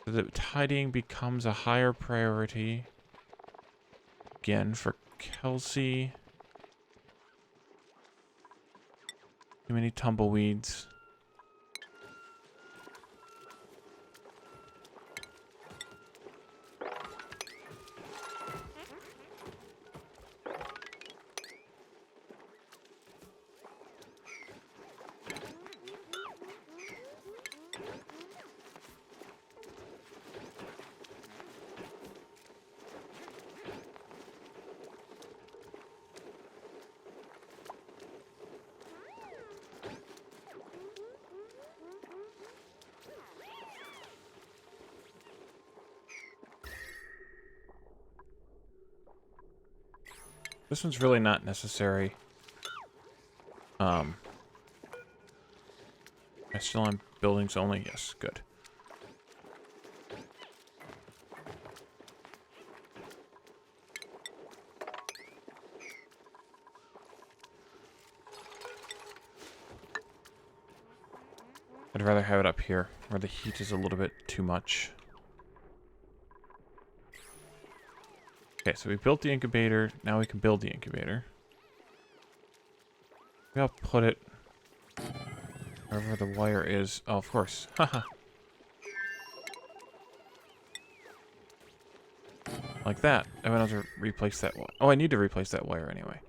so that tidying becomes a higher priority. Again, for Kelsey. Too many tumbleweeds. This one's really not necessary. I still on buildings only? Yes, good. I'd rather have it up here, where the heat is a little bit too much. Okay, so we built the incubator. Now we can build the incubator. Maybe I'll put it wherever the wire is. Oh, of course. Haha. Like that. I went on to replace that wire. Oh, I need to replace that wire anyway.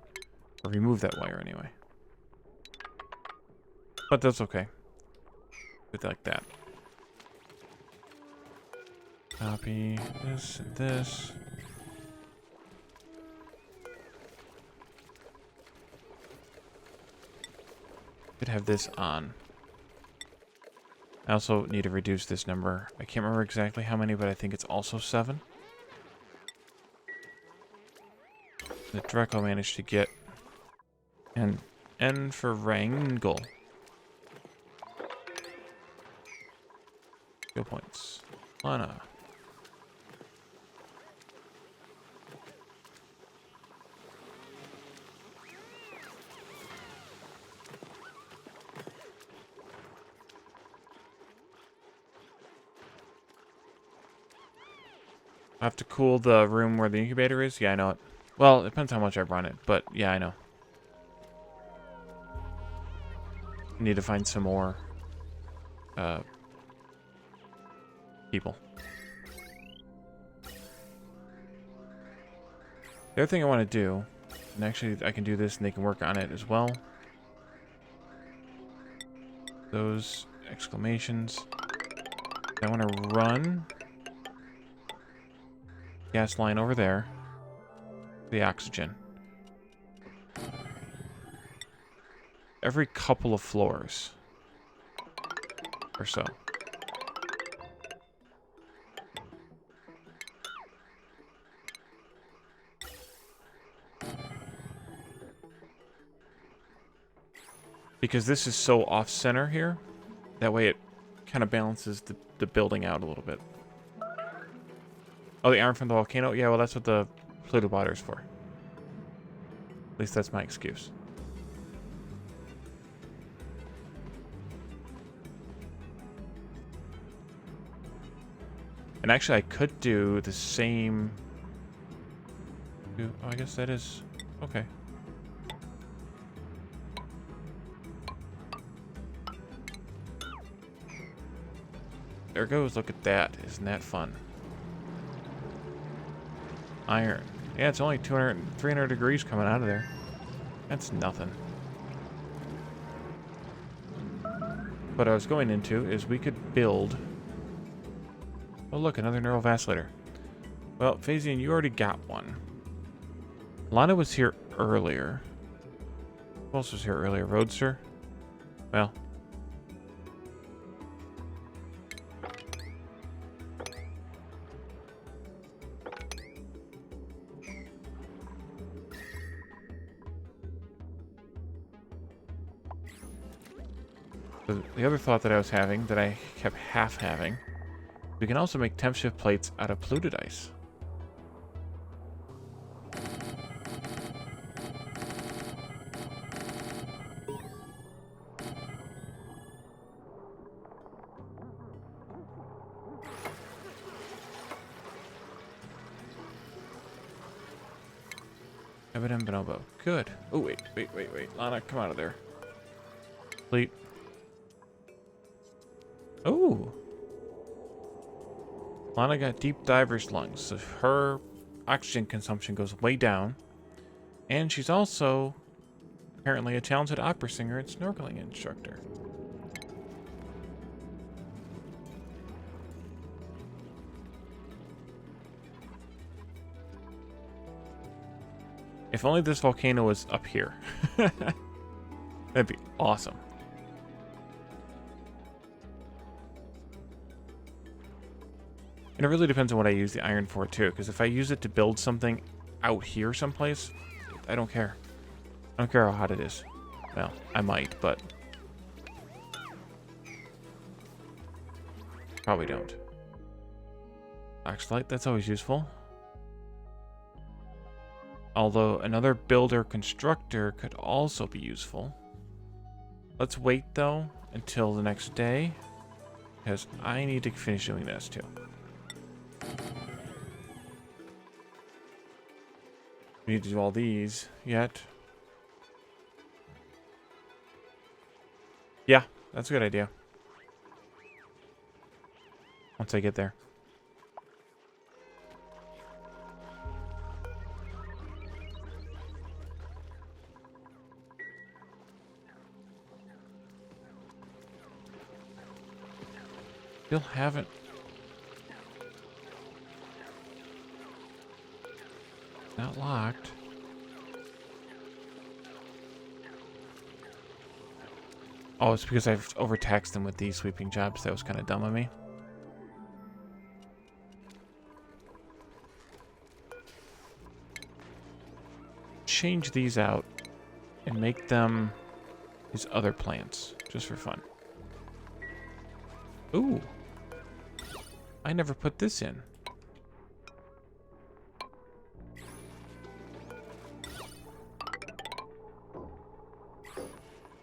Or remove that wire anyway. But that's okay. Put it like that. Copy this and this. Could have this on. I also need to reduce this number. I can't remember exactly how many, but I think it's also 7. The Draco managed to get an N for Wrangle. Skill points. Lana. I have to cool the room where the incubator is? Yeah, I know it. Well, it depends how much I run it, but yeah, I know. I need to find some more people. The other thing I want to do, and actually I can do this and they can work on it as well. Those exclamations. I want to run gas line over there. The oxygen. Every couple of floors. Or so. Because this is so off-center here. That way it kind of balances the building out a little bit. Oh, the iron from the volcano? Yeah, well, that's what the Pluto botter is for. At least that's my excuse. And actually, I could do the same... Oh, I guess that is... Okay. There goes. Look at that. Isn't that fun? Iron. Yeah, it's only 300 degrees coming out of there. That's nothing. What I was going into is we could build... Oh, look, another neurovacillator. Well, Phasian, you already got one. Lana was here earlier. Who else was here earlier? Roadster? Well... The other thought that I was having, that I kept half having, we can also make temp shift plates out of polluted ice. Evident bonobo. Good. Oh, wait. Lana, come out of there. Fleet. Oh. Lana got deep diver's lungs, so her oxygen consumption goes way down. And she's also apparently a talented opera singer and snorkeling instructor. If only this volcano was up here. That'd be awesome. And it really depends on what I use the iron for, too. Because if I use it to build something out here someplace, I don't care. I don't care how hot it is. Well, I might, but... probably don't. Oxalite, that's always useful. Although another builder constructor could also be useful. Let's wait, though, until the next day. Because I need to finish doing this, too. We need to do all these yet. Yeah, that's a good idea. Once I get there. Still haven't. Not locked. Oh, it's because I've overtaxed them with these sweeping jobs. That was kind of dumb of me. Change these out and make them these other plants, just for fun. Ooh. I never put this in.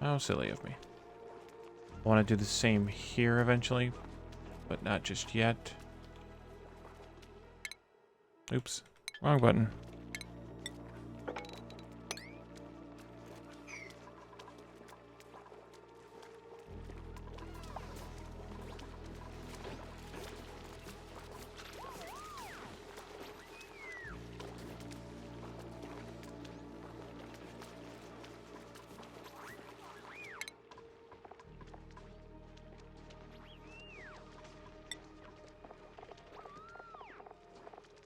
How silly of me. I want to do the same here eventually, but not just yet. Oops. Wrong button.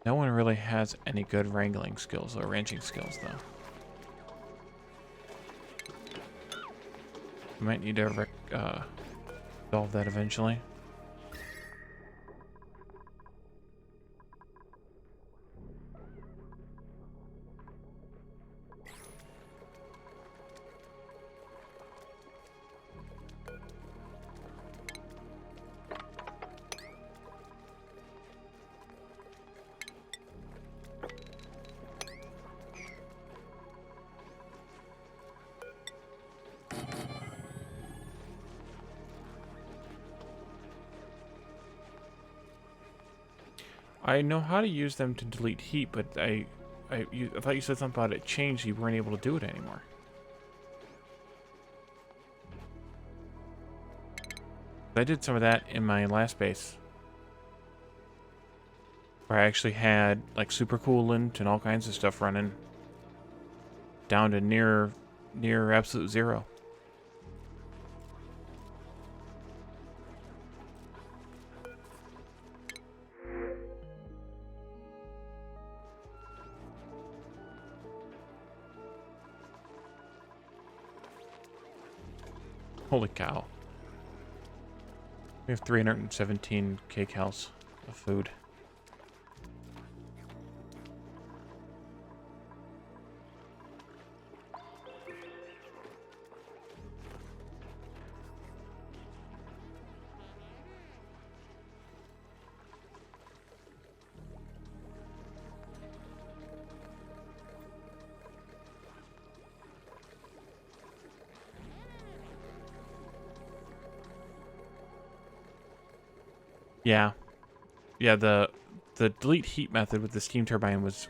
No one really has any good wrangling skills or ranching skills, though. Might need to solve that eventually. I know how to use them to delete heat, but I thought you said something about it changed. You weren't able to do it anymore. I did some of that in my last base, where I actually had like super coolant and all kinds of stuff running down to near absolute zero. Holy cow. We have 317 kcals of food. Yeah. Yeah, the delete heat method with the steam turbine was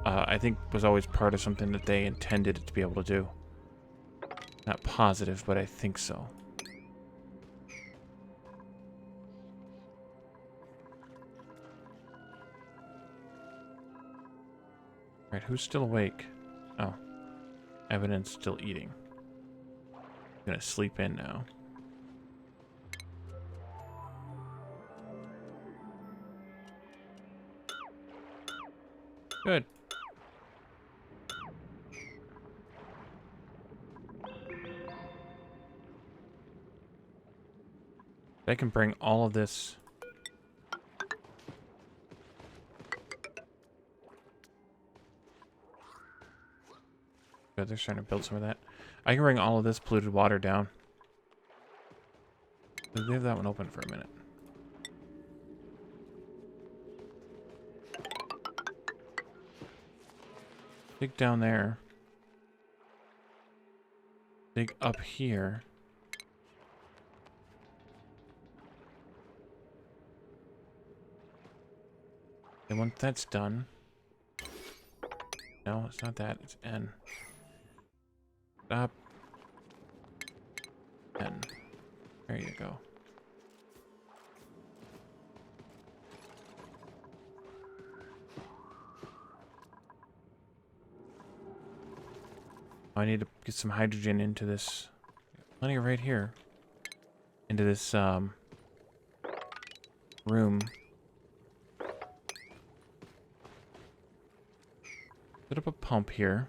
I think was always part of something that they intended it to be able to do. Not positive, but I think so. Alright, who's still awake? Oh. Evidence still eating. Gonna sleep in now. Good. I can bring all of this. Good, they're starting to build some of that. I can bring all of this polluted water down. Leave that one open for a minute. Dig down there. Dig up here. And once that's done... No, it's not that. It's N. Stop. N. There you go. I need to get some hydrogen into this. Plenty right here. Into this room. Set up a pump here.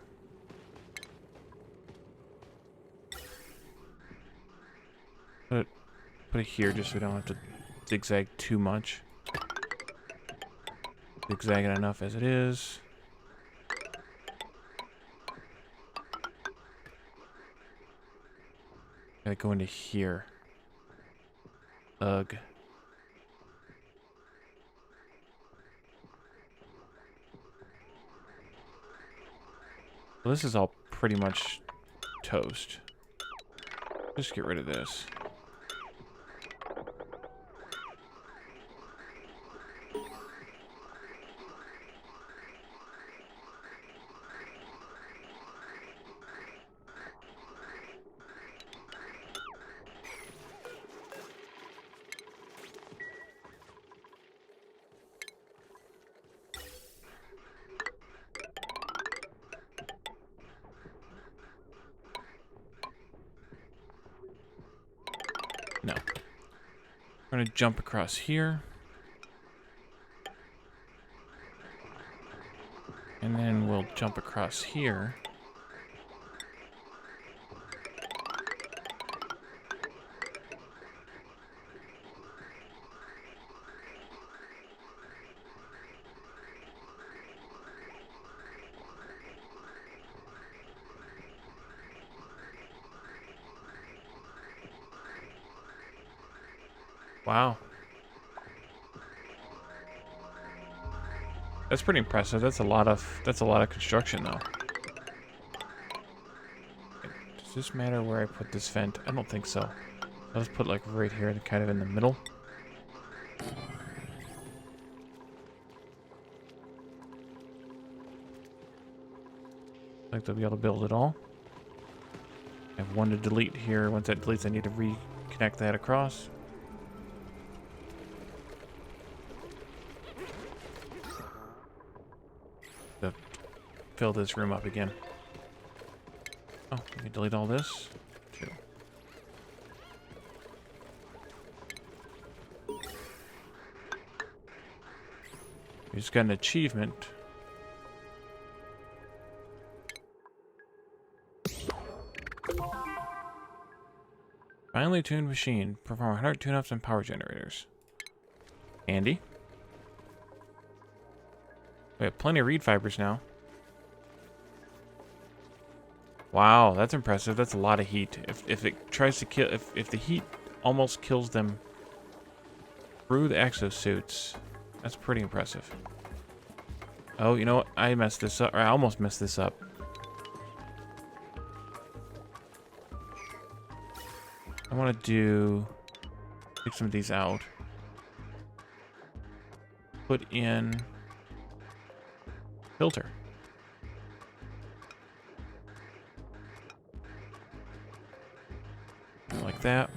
Put it here just so we don't have to zigzag too much. Zigzag it enough as it is. Gotta go into here. Ugh. Well, this is all pretty much toast. Just get rid of this. We're going to jump across here. And then we'll jump across here. Wow. That's pretty impressive. That's a lot of construction though. Does this matter where I put this vent? I don't think so. I'll just put like right here, kind of in the middle. Like they'll be able to build it all. I have one to delete here. Once that deletes, I need to reconnect that across. To fill this room up again. Oh, let me delete all this. Sure. We just got an achievement. Finely tuned machine. Perform 100 tune-ups and power generators. Handy. We have plenty of reed fibers now. Wow, that's impressive. That's a lot of heat. If it tries to kill, if the heat almost kills them through the exosuits, that's pretty impressive. Oh, you know what? I messed this up. Or I almost messed this up. I want to take some of these out. Put in filter. Like that.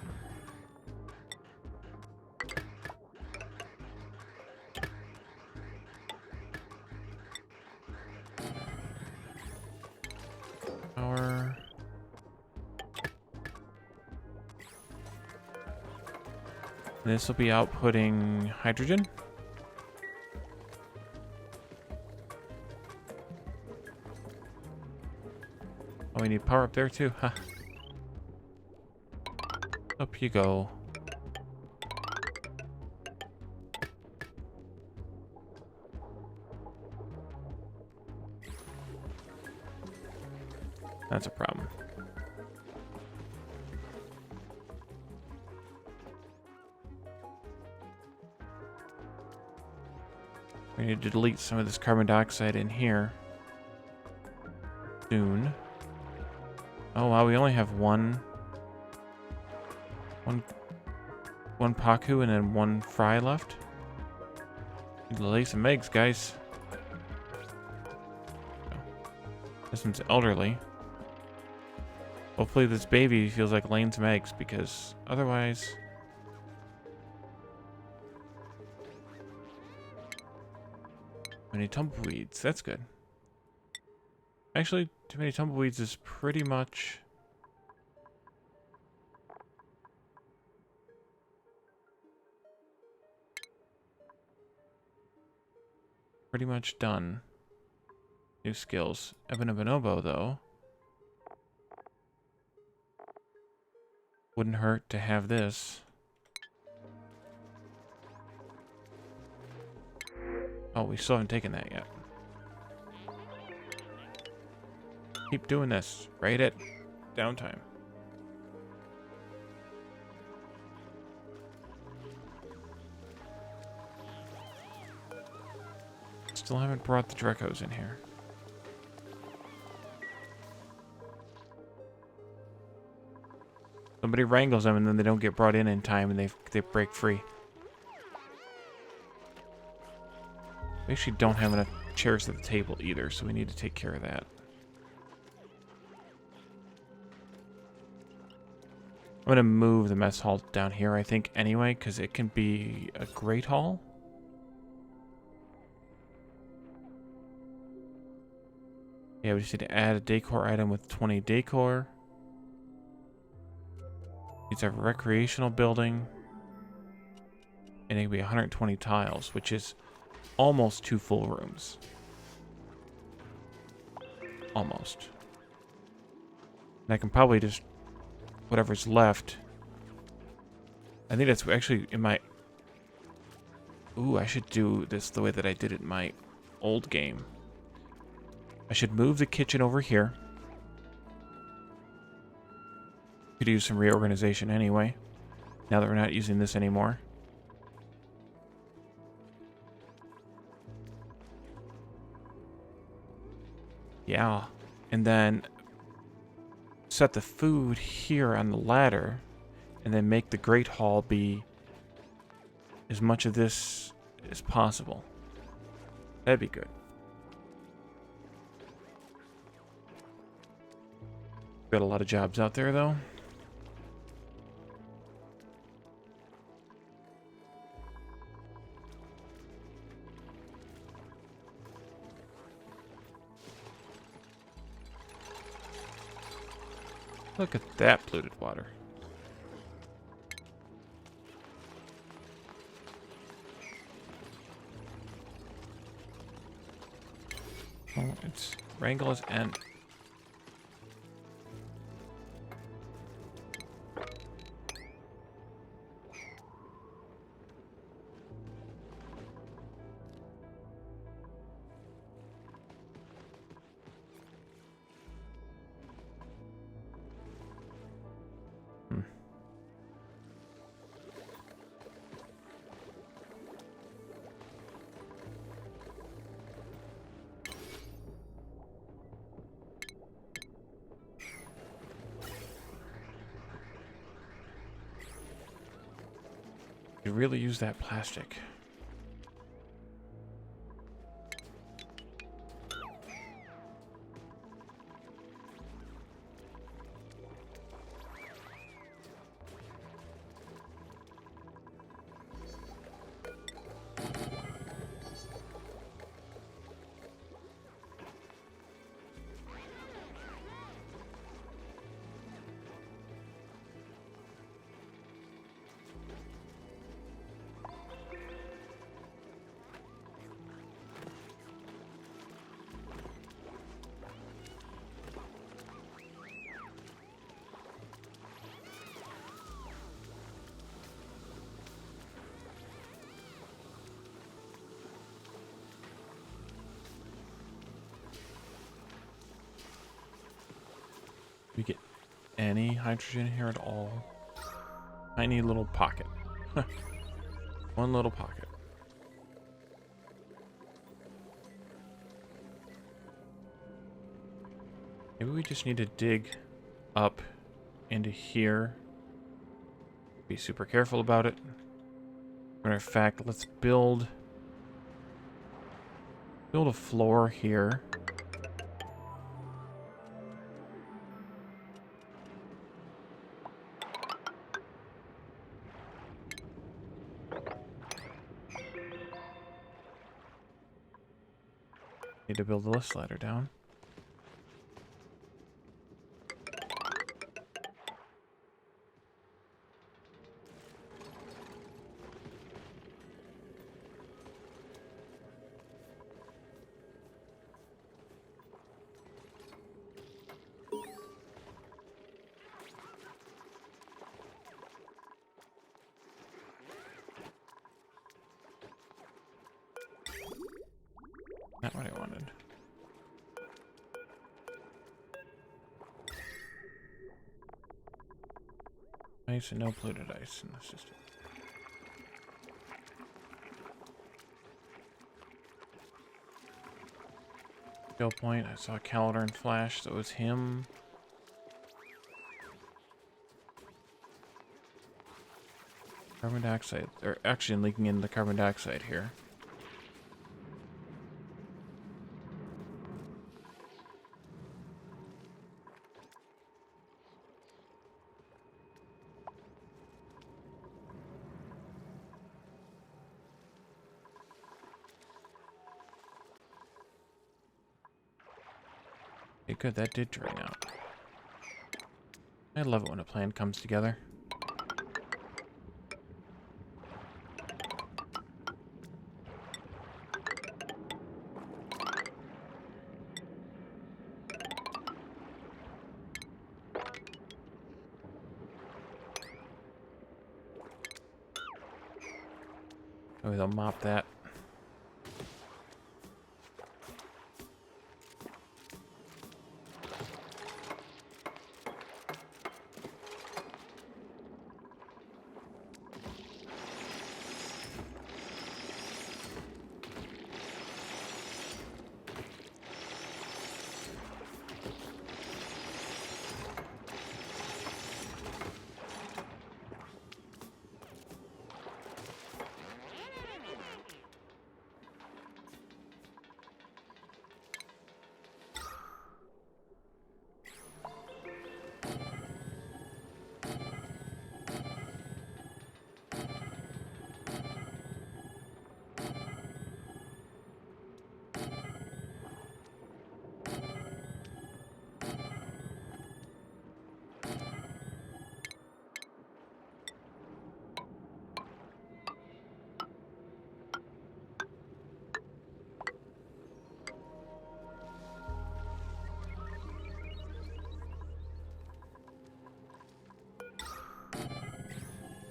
Power. This will be outputting hydrogen. Oh, we need power up there too, huh? Up you go. That's a problem. We need to delete some of this carbon dioxide in here soon. Oh wow, we only have one Paku and then one fry left. Need to lay some eggs, guys. This one's elderly. Hopefully this baby feels like laying some eggs, because otherwise... Many tumbleweeds. That's good. Actually, too many tumbleweeds is pretty much... done. New skills. Bonobo, though. Wouldn't hurt to have this. Oh, we still haven't taken that yet. Keep doing this. Right at downtime. Still haven't brought the Drecos in here. Somebody wrangles them and then they don't get brought in time and they break free. We actually don't have enough chairs at the table either, so we need to take care of that. I'm going to move the mess hall down here, I think, anyway, because it can be a great hall. Yeah, we just need to add a decor item with 20 decor. Needs a recreational building. And it can be 120 tiles, which is almost 2 full rooms. Almost. And I can probably just, whatever's left. I think that's actually in my... Ooh, I should do this the way that I did it in my old game. I should move the kitchen over here. Could use some reorganization anyway, now that we're not using this anymore. Yeah, and then set the food here on the ladder, and then make the Great Hall be as much of this as possible. That'd be good. Got a lot of jobs out there, though. Look at that polluted water. Oh, it's Wrangler's End. You really use that plastic. We get any hydrogen here at all? Tiny little pocket. One little pocket. Maybe we just need to dig up into here. Be super careful about it. Matter of fact, let's build a floor here. Need to build the lift ladder down. Not what I wanted. Ice and no polluted ice in the system. Skill point. I saw Calendar and Flash, so it was him. Carbon dioxide. They're actually leaking in the carbon dioxide here. Okay, good. That did drain out. I love it when a plan comes together. Maybe they'll mop that.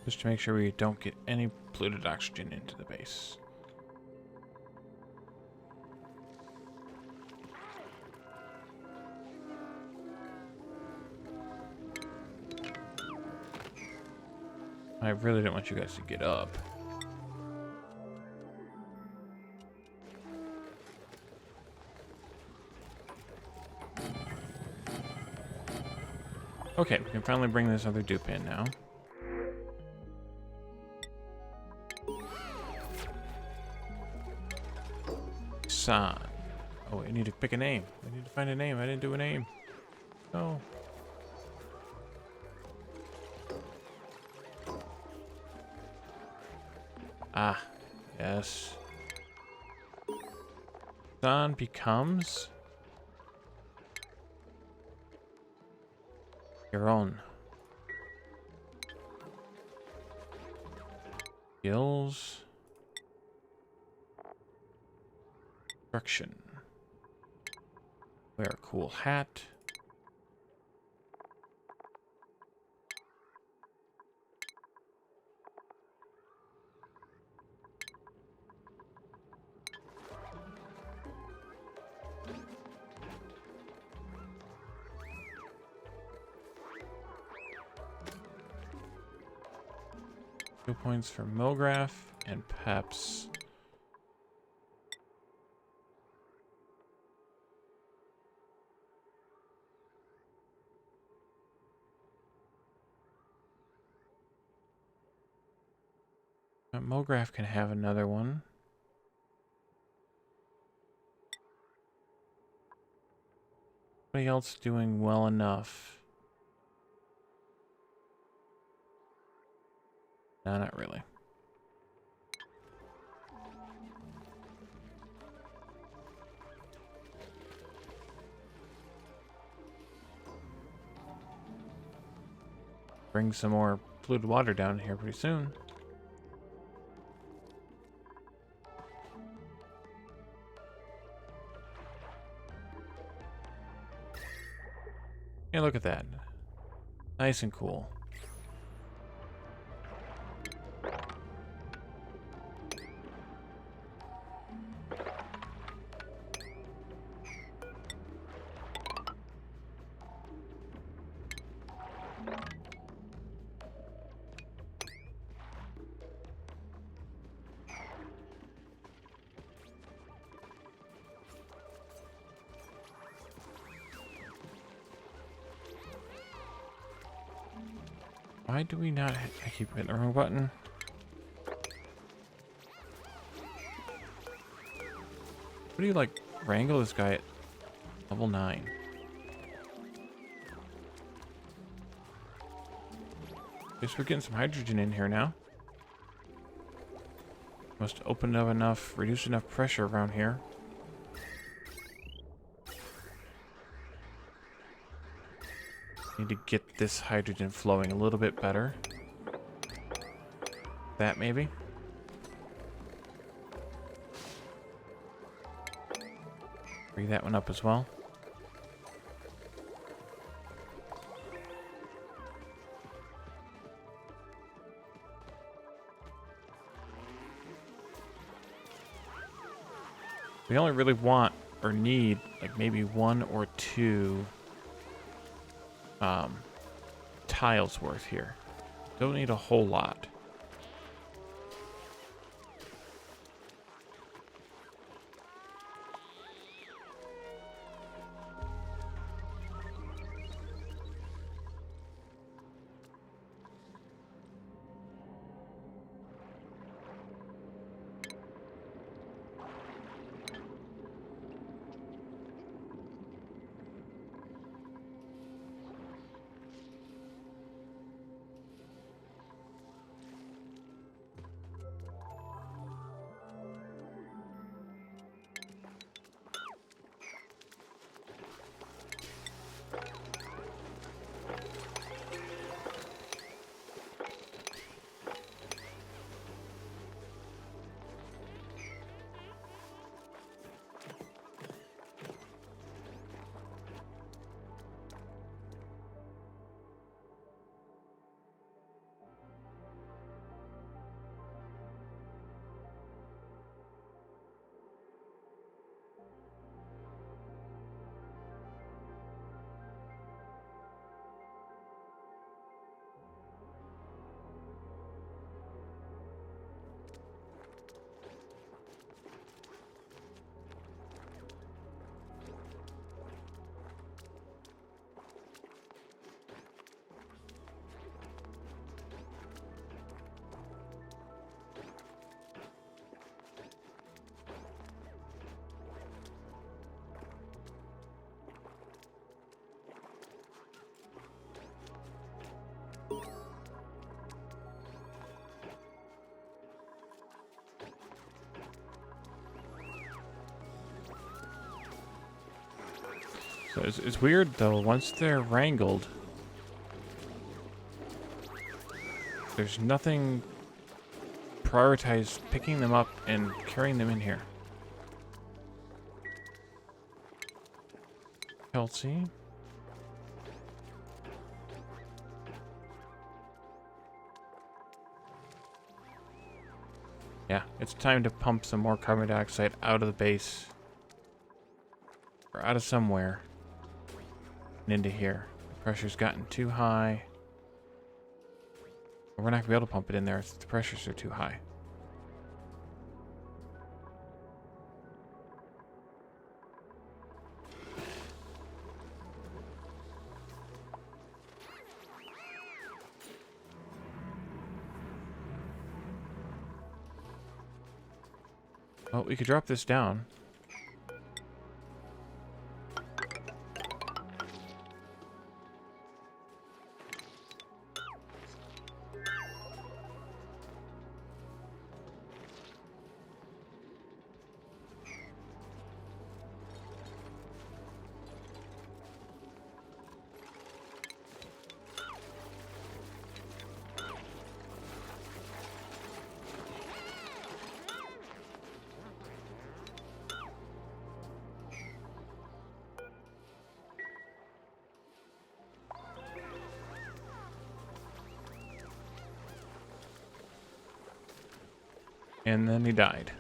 Just to make sure we don't get any polluted oxygen into the base. I really don't want you guys to get up. Okay, we can finally bring this other dupe in now. San. Oh, I need to pick a name. I need to find a name. I didn't do a name. No. Ah, yes. San becomes your own. Skills. Construction. Wear a cool hat. Two points for Milgraph and Peps. Milgraph can have another one. Anybody else doing well enough? No, not really. Bring some more polluted water down here pretty soon. Yeah, look at that. Nice and cool. Why do we not... I keep hitting the wrong button. What do you, like, wrangle this guy at level 9? Guess we're getting some hydrogen in here now. Must open up enough, reduce enough pressure around here. Need to get this hydrogen flowing a little bit better. That maybe. Bring that one up as well. We only really want or need like maybe 1 or 2 tiles worth here. Don't need a whole lot. So it's weird though, once they're wrangled, there's nothing prioritized picking them up and carrying them in here. Kelsey. Yeah, it's time to pump some more carbon dioxide out of the base. Or out of somewhere. And into here. The pressure's gotten too high. We're not going to be able to pump it in there if the pressures are too high. Well, we could drop this down. And then he died.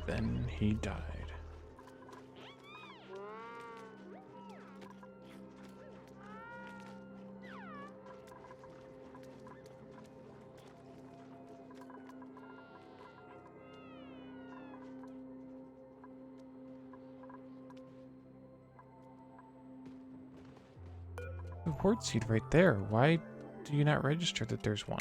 Then he died. The word seed right there. Why do you not register that there's one?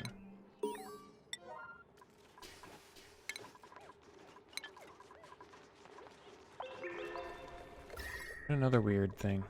Another weird thing.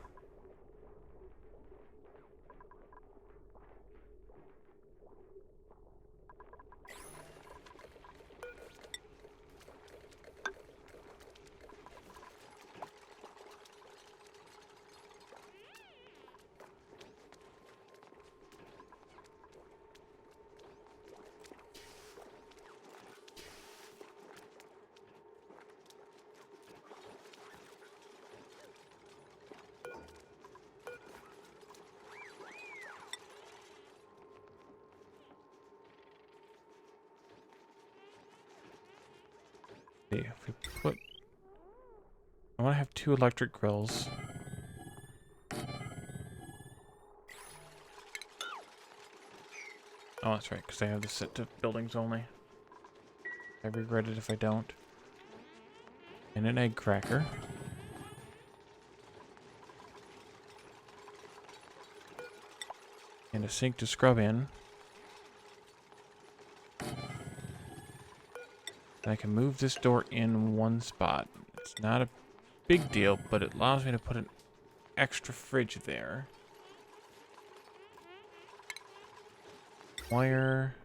See, if we put... I want to have 2 electric grills. Oh, that's right, because I have this set to buildings only. I regret it if I don't. And an egg cracker. And a sink to scrub in. And I can move this door in one spot. It's not a big deal, but it allows me to put an extra fridge there. Wire.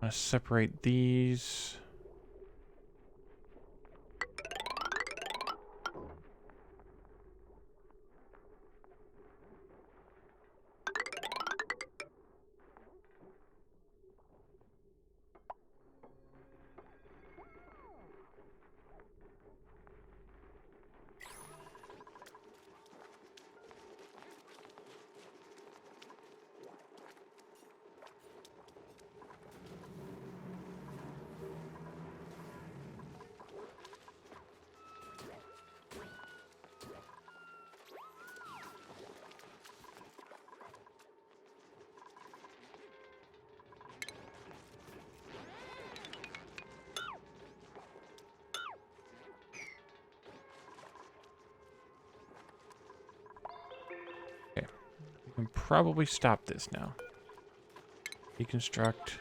I'm gonna separate these. Okay. We can probably stop this now. Deconstruct.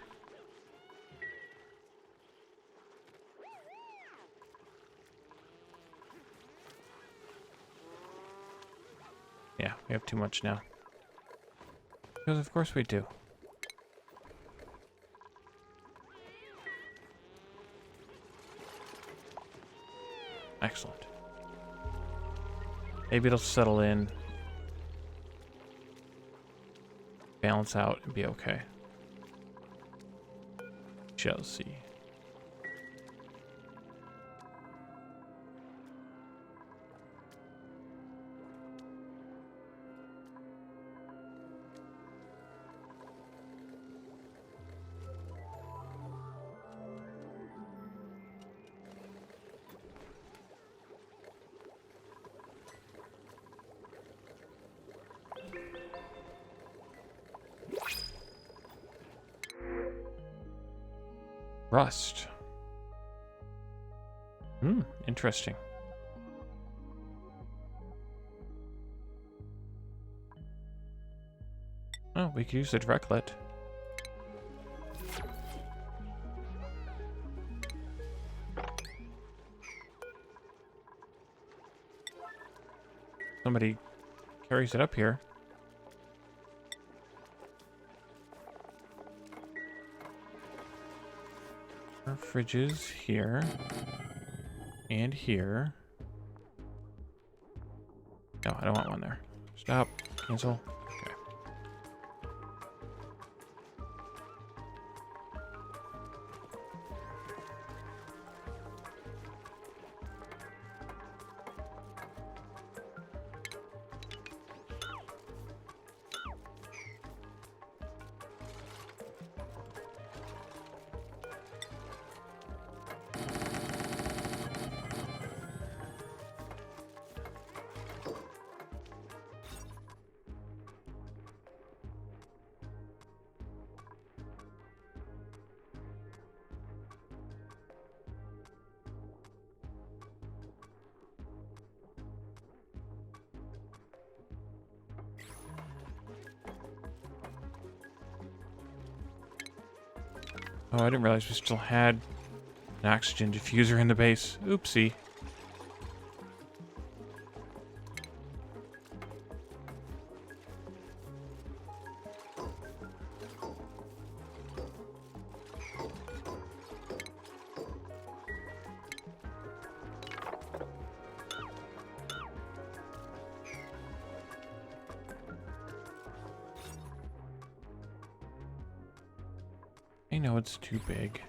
Yeah, we have too much now. Because of course we do. Excellent. Maybe it'll settle in, balance out, and be okay. Shall see. Rust. Interesting. Oh, we could use the directlet. Somebody carries it up here. Our fridges here and here. No, I don't want one there. Stop. Cancel. Okay. Oh, I didn't realize we still had an oxygen diffuser in the base. Oopsie. I know it's too big.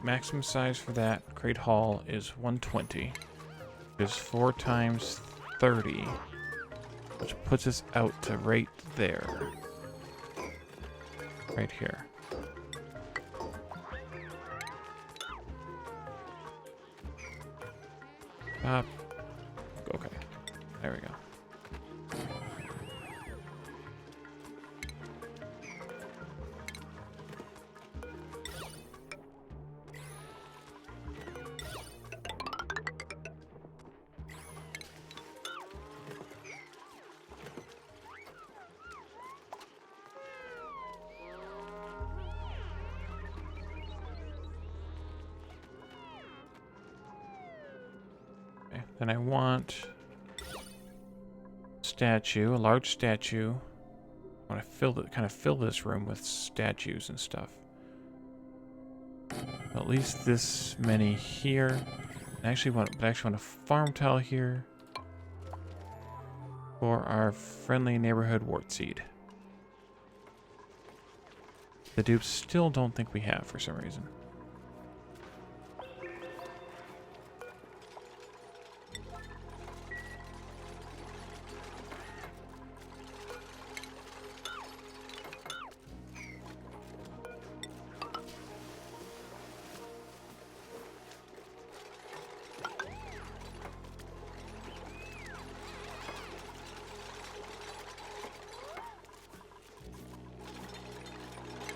maximum size for that crate hall is 120. Is 4 times 30, which puts us out to right there. Right here. Okay. There we go. Then I want statue, a large statue. I want to kind of fill this room with statues and stuff. At least this many here. I actually want a farm tile here for our friendly neighborhood wart seed. The dupes still don't think we have for some reason.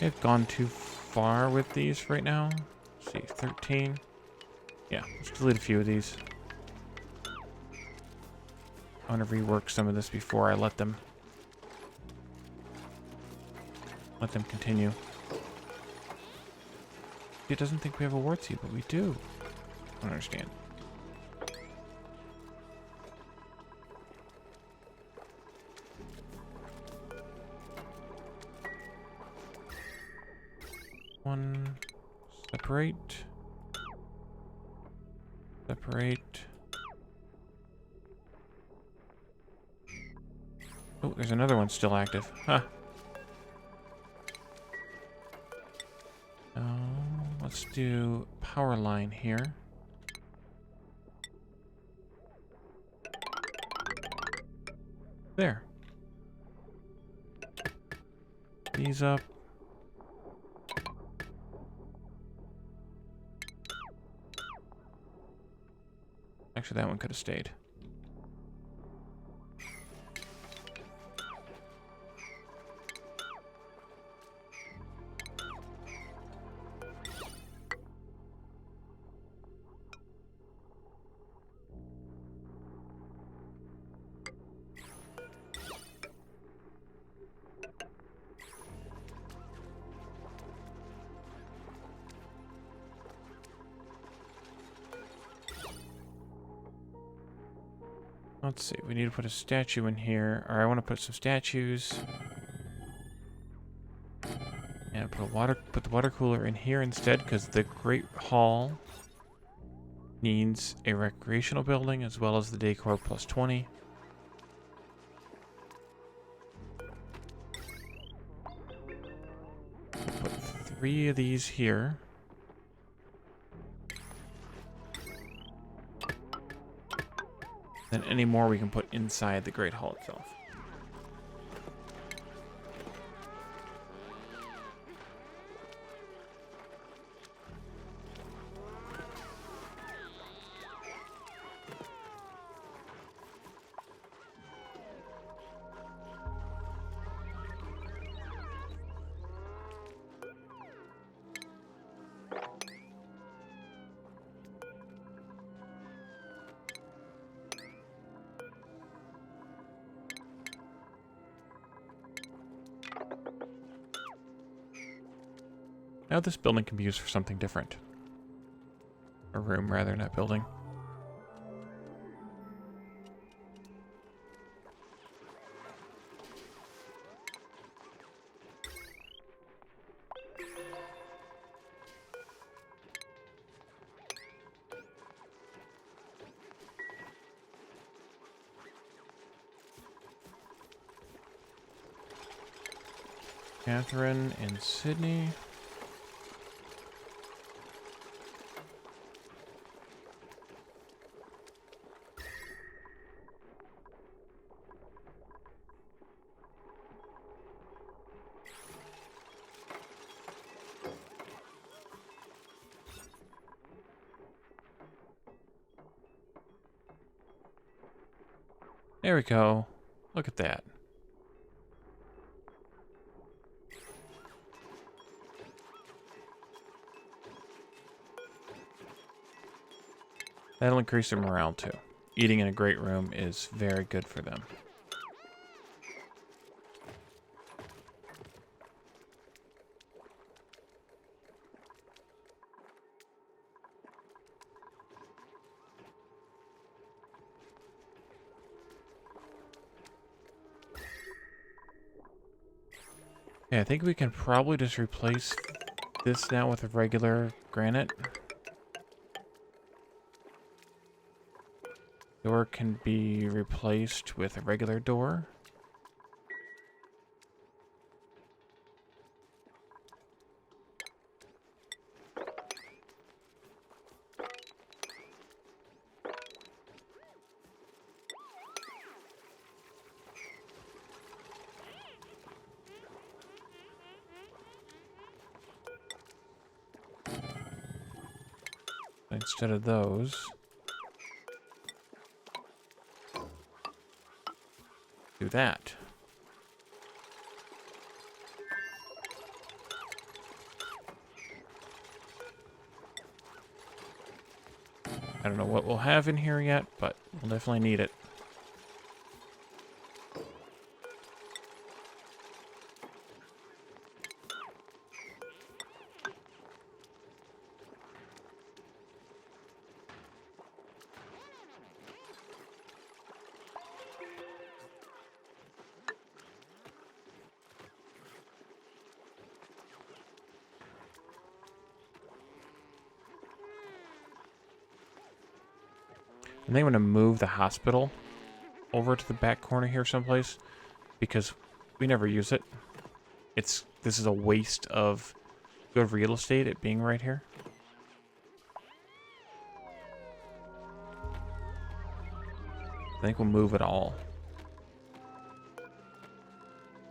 I've gone too far with these right now. Let's see, 13. Yeah, let's delete a few of these. I want to rework some of this before I let them continue. It doesn't think we have a wart seed, but we do. I don't understand. One, separate. Separate. Oh, there's another one still active. Huh. Let's do power line here. There. These up. Actually, that one could have stayed. Let's see, we need to put a statue in here, or I want to put some statues. And put the water cooler in here instead, because the Great Hall needs a recreational building as well as the decor plus 20. We'll put 3 of these here. Then any more we can put inside the Great Hall itself. Now this building can be used for something different. A room, rather, not building. Catherine and Sydney. There we go. Look at that. That'll increase their morale too. Eating in a great room is very good for them. Yeah, I think we can probably just replace this now with a regular granite. Door can be replaced with a regular door. Instead of those, do that. I don't know what we'll have in here yet, but we'll definitely need it. I think I'm going to move the hospital over to the back corner here someplace because we never use it. This is a waste of good real estate, it being right here. I think we'll move it all.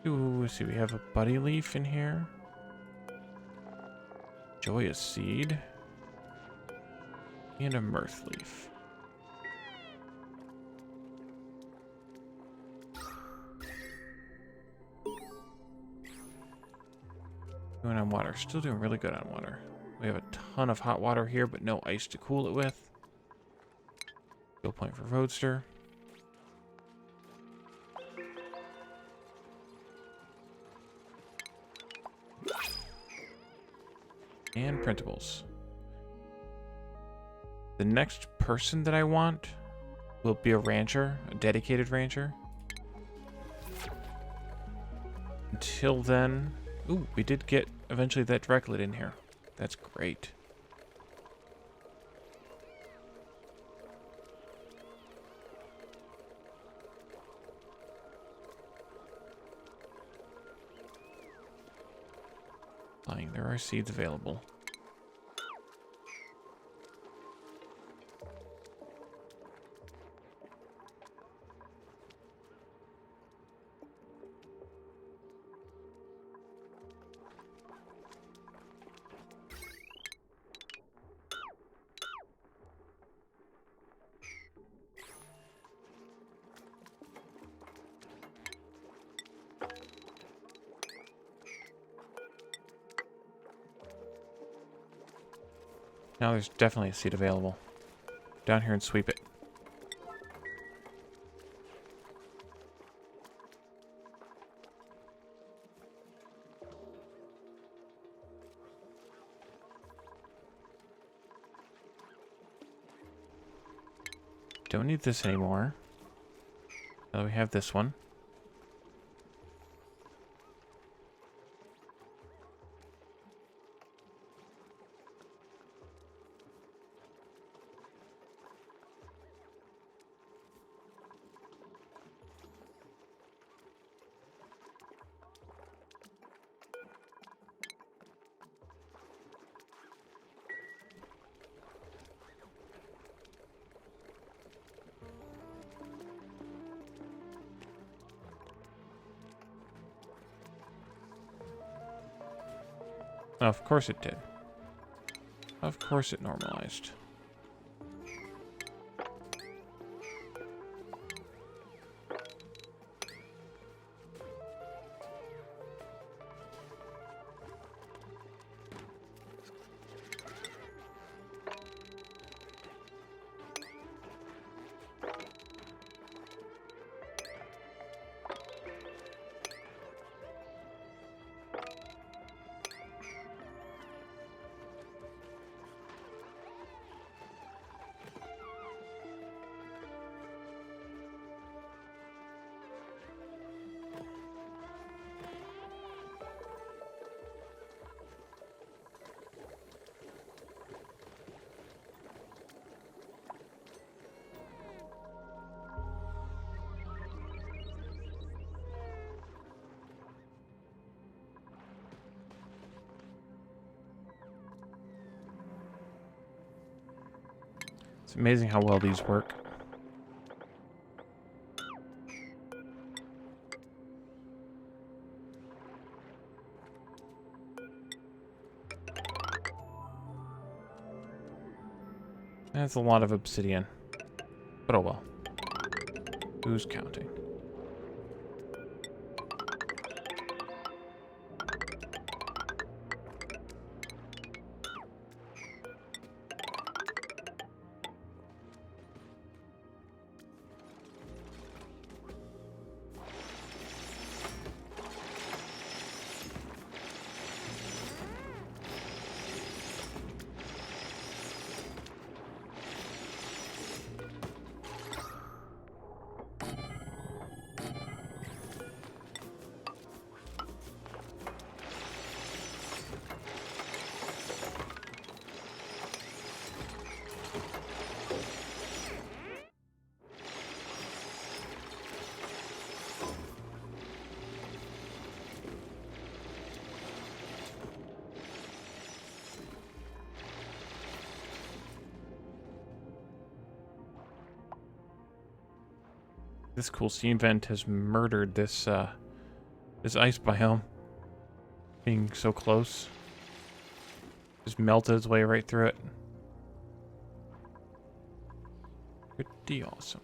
Ooh, let's see, we have a buddy leaf in here. Joyous seed. And a mirth leaf. Doing on water. Still doing really good on water. We have a ton of hot water here, but no ice to cool it with. Skill point for Roadster. And printables. The next person that I want will be a rancher, a dedicated rancher. Until then... Ooh, we did get eventually that Dreklet in here. That's great. Flying, there are seeds available. Now there's definitely a seed available. Down here and sweep it. Don't need this anymore. Now we have this one. Of course it did. Of course it normalized. It's amazing how well these work. That's a lot of obsidian. But oh well. Who's counting? This cool steam vent has murdered this this ice biome. Being so close. Just melted its way right through it. Pretty awesome.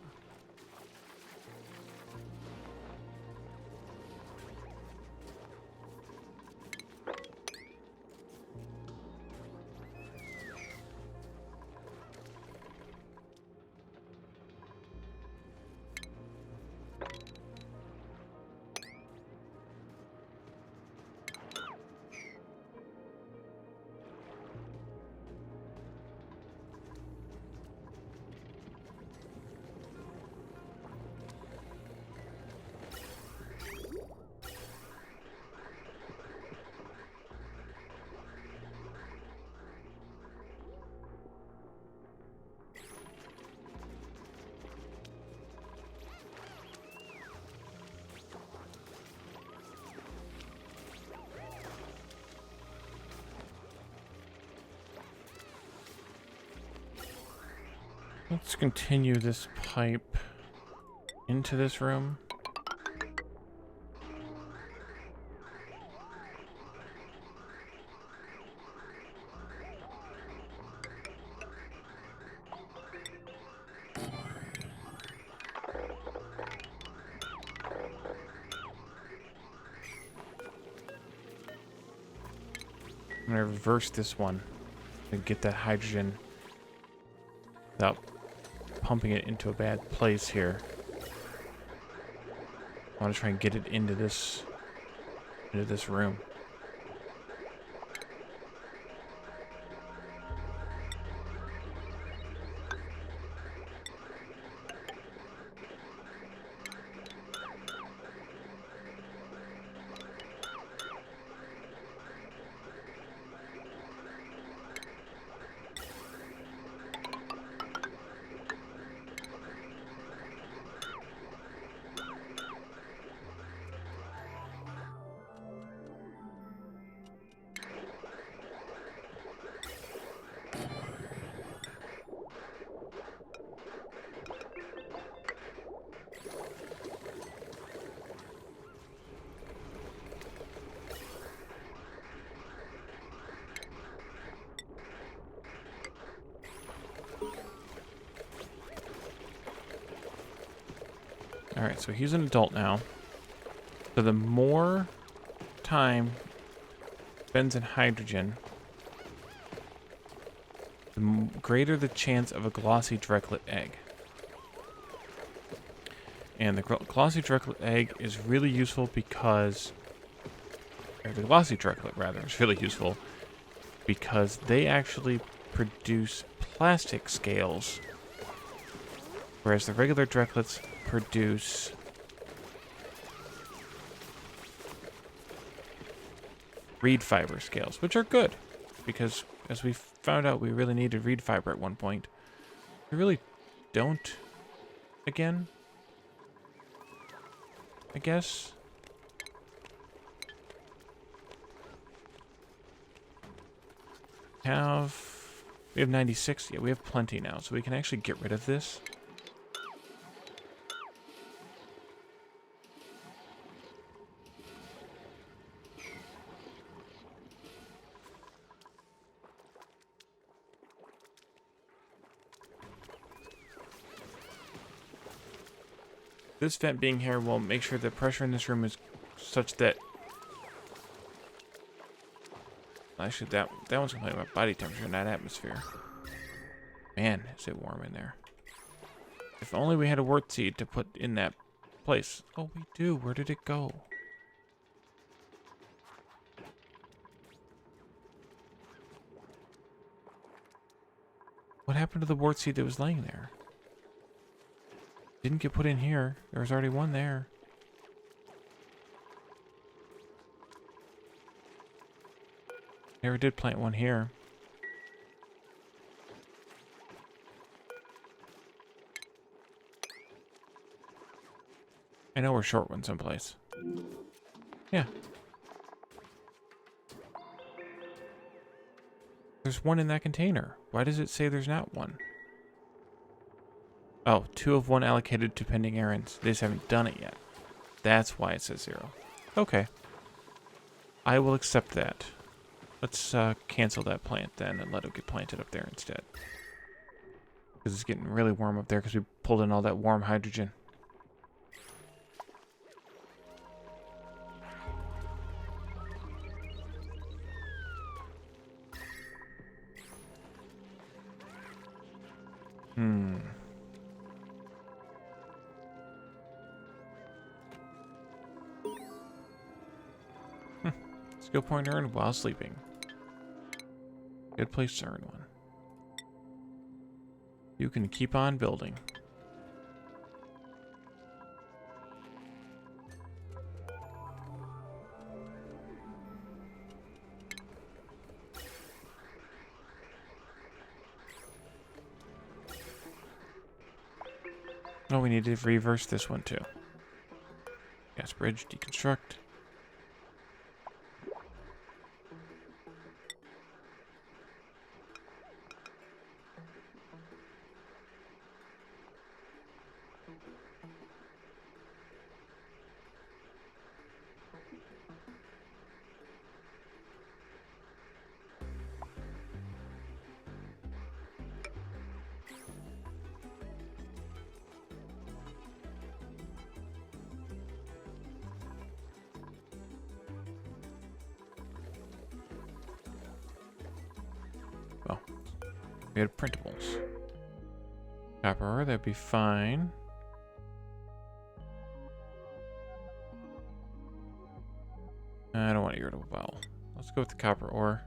Let's continue this pipe into this room. I'm gonna reverse this one and get that hydrogen without pumping it into a bad place here. I want to try and get it into this room. Alright, so he's an adult now. So the more time spends in hydrogen, the greater the chance of a glossy directlet egg. And the glossy directlet egg is really useful because... or the glossy directlet, rather, is really useful because they actually produce plastic scales, whereas the regular directlets produce reed fiber scales, which are good because, as we found out, we really needed reed fiber at one point. We really don't again, I guess. Have We have 96. Yeah, we have plenty now, so we can actually get rid of this. This vent being here will make sure the pressure in this room is such that... Actually, that one's complaining about body temperature, not atmosphere. Man, is it warm in there. If only we had a wort seed to put in that place. Oh, we do. Where did it go? What happened to the wort seed that was laying there? Didn't get put in here. There was already one there. Never did plant one here. I know we're short one someplace. Yeah. There's one in that container. Why does it say there's not one? Oh, 2 of 1 allocated to pending errands. They just haven't done it yet. That's why it says 0. Okay. I will accept that. Let's cancel that plant then and let it get planted up there instead. Because it's getting really warm up there because we pulled in all that warm hydrogen. Skill point earned while sleeping. Good place to earn one. You can keep on building. Oh, we need to reverse this one too. Gas bridge, deconstruct. Well, we had printables. Copper ore, that'd be fine. I don't want irritable bowel. Let's go with the copper ore.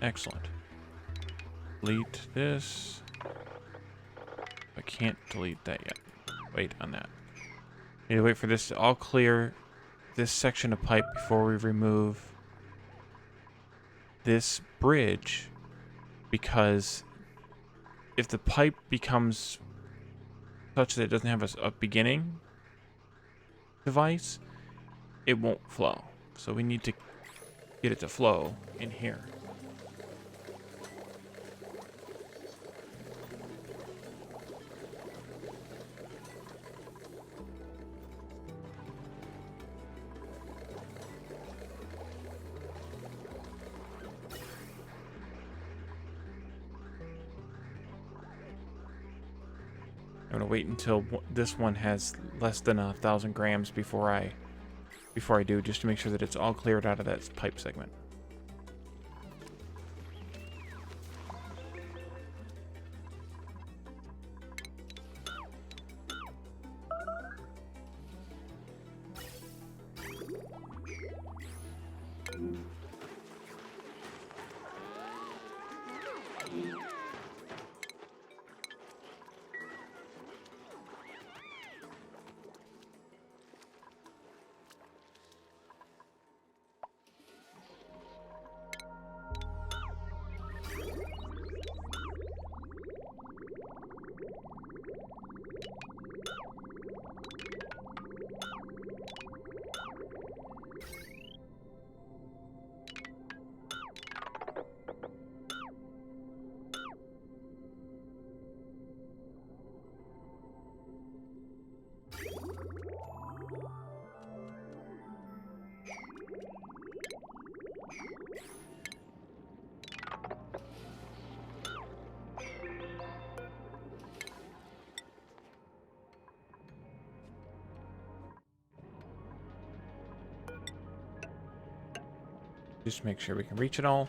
Excellent. Delete this. I can't delete that yet. Wait on that. Need to wait for this to all clear this section of pipe before we remove this bridge, because if the pipe becomes such that it doesn't have a beginning device, it won't flow. So we need to get it to flow in here. I'm gonna wait until this one has less than 1,000 grams before I do, just to make sure that it's all cleared out of that pipe segment. Just make sure we can reach it all.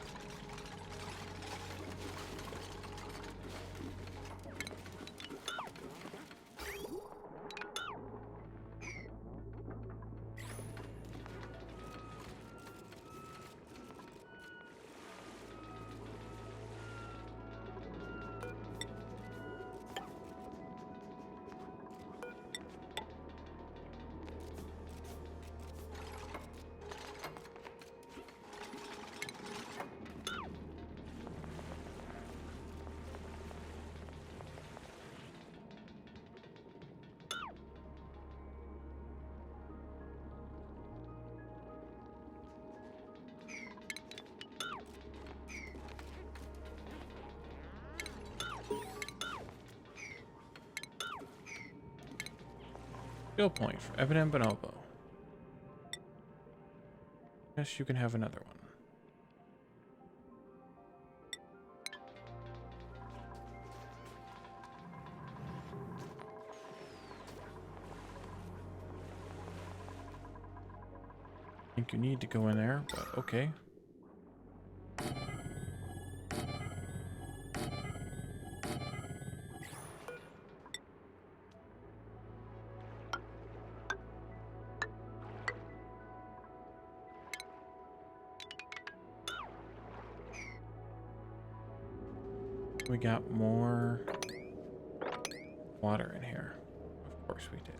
Skill point for Evan and Bonobo. Yes, you can have another one. I think you need to go in there, but okay. We got more water in here. Of course we did.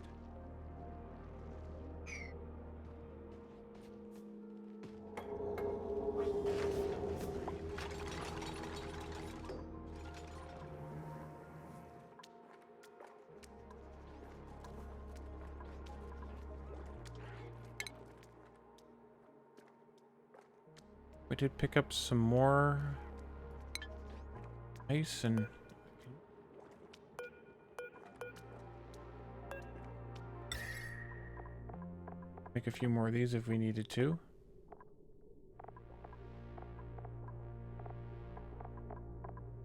We did pick up some more ice and make a few more of these if we needed to.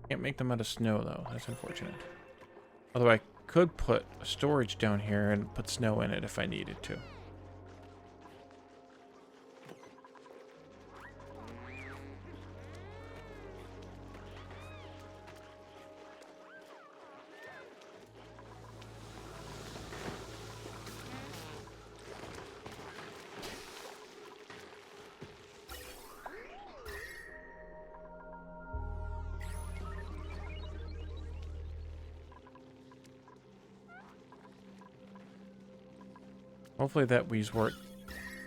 Can't make them out of snow though, that's unfortunate. Although I could put a storage down here and put snow in it if I needed to. Hopefully that we's worked.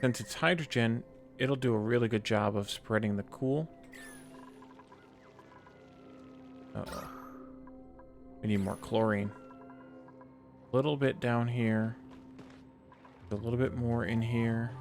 Since it's hydrogen, it'll do a really good job of spreading the cool. Uh-oh. We need more chlorine. A little bit down here. A little bit more in here.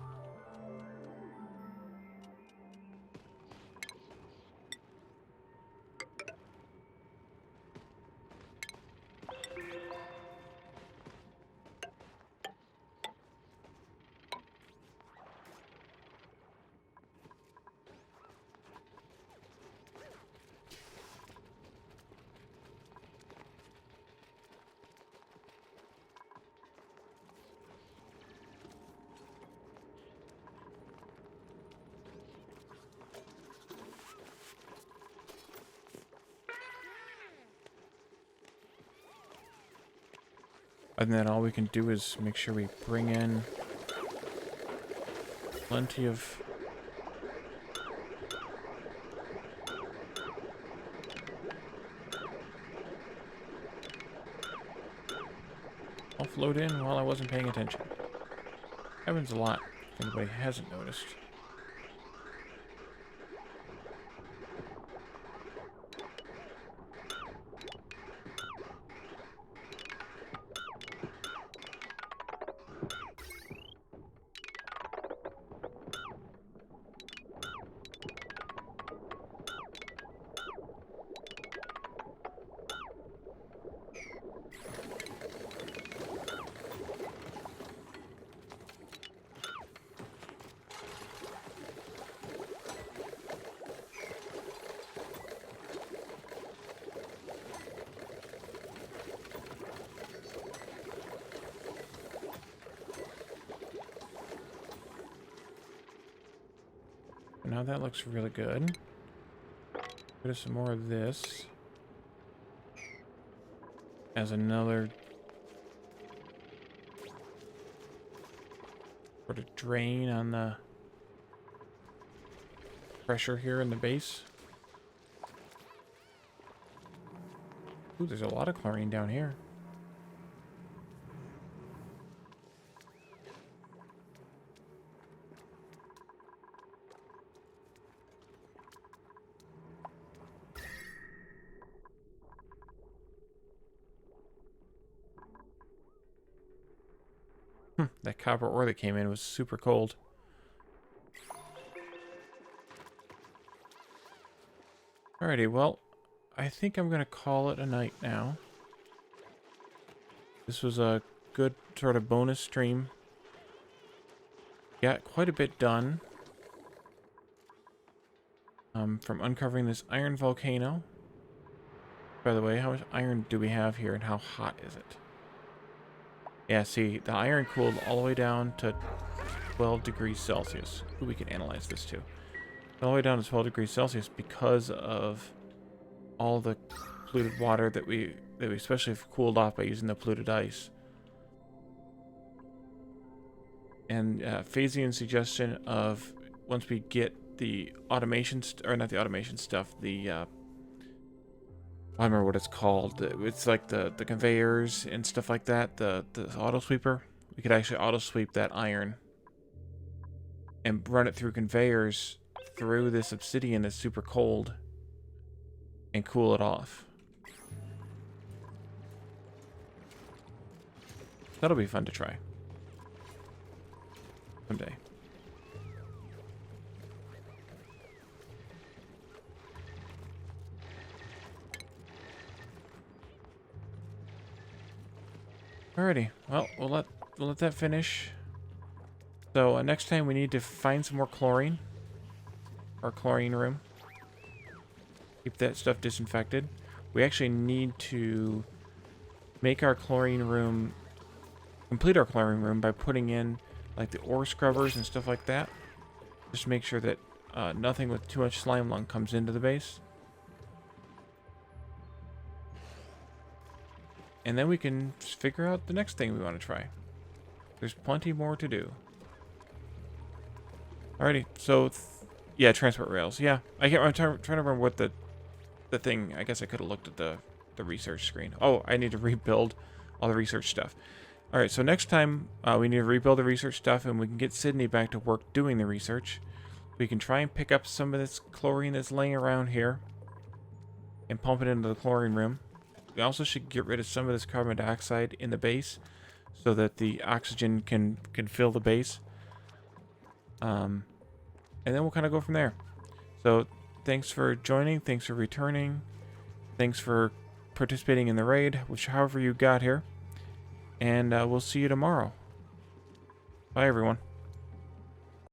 And then all we can do is make sure we bring in plenty of I'll float in while I wasn't paying attention. Happens a lot, if anybody hasn't noticed. now that looks really good. Get some more of this. As another sort of drain on the pressure here in the base. Ooh, there's a lot of chlorine down here. That copper ore that came in was super cold. Alrighty, well, I think I'm going to call it a night now. This was a good sort of bonus stream. Got quite a bit done. From uncovering this iron volcano. By the way, how much iron do we have here and how hot is it? Yeah, see, the iron cooled all the way down to 12 degrees Celsius. Ooh, we can analyze this too. All the way down to 12 degrees Celsius because of all the polluted water that we especially have cooled off by using the polluted ice. And Phasian's suggestion of once we get the automation, or not the automation stuff, the I don't remember what it's called. It's like the conveyors and stuff like that. The auto sweeper. We could actually auto sweep that iron and run it through conveyors through this obsidian that's super cold and cool it off. That'll be fun to try someday. Alrighty, well, we'll let that finish. So next time we need to find some more chlorine. Our chlorine room. Keep that stuff disinfected. We actually need to make our chlorine room, complete our chlorine room by putting in like the ore scrubbers and stuff like that. Just to make sure that nothing with too much slime lung comes into the base. And then we can figure out the next thing we want to try. There's plenty more to do. Alrighty, so yeah, transport rails. Yeah, I'm trying to remember what the thing. I guess I could have looked at the research screen. Oh, I need to rebuild all the research stuff. All right, so next time we need to rebuild the research stuff, and we can get Sydney back to work doing the research. We can try and pick up some of this chlorine that's laying around here and pump it into the chlorine room. We also should get rid of some of this carbon dioxide in the base so that the oxygen can fill the base. And then we'll kind of go from there. So thanks for joining. Thanks for returning. Thanks for participating in the raid, which however you got here. And we'll see you tomorrow. Bye, everyone.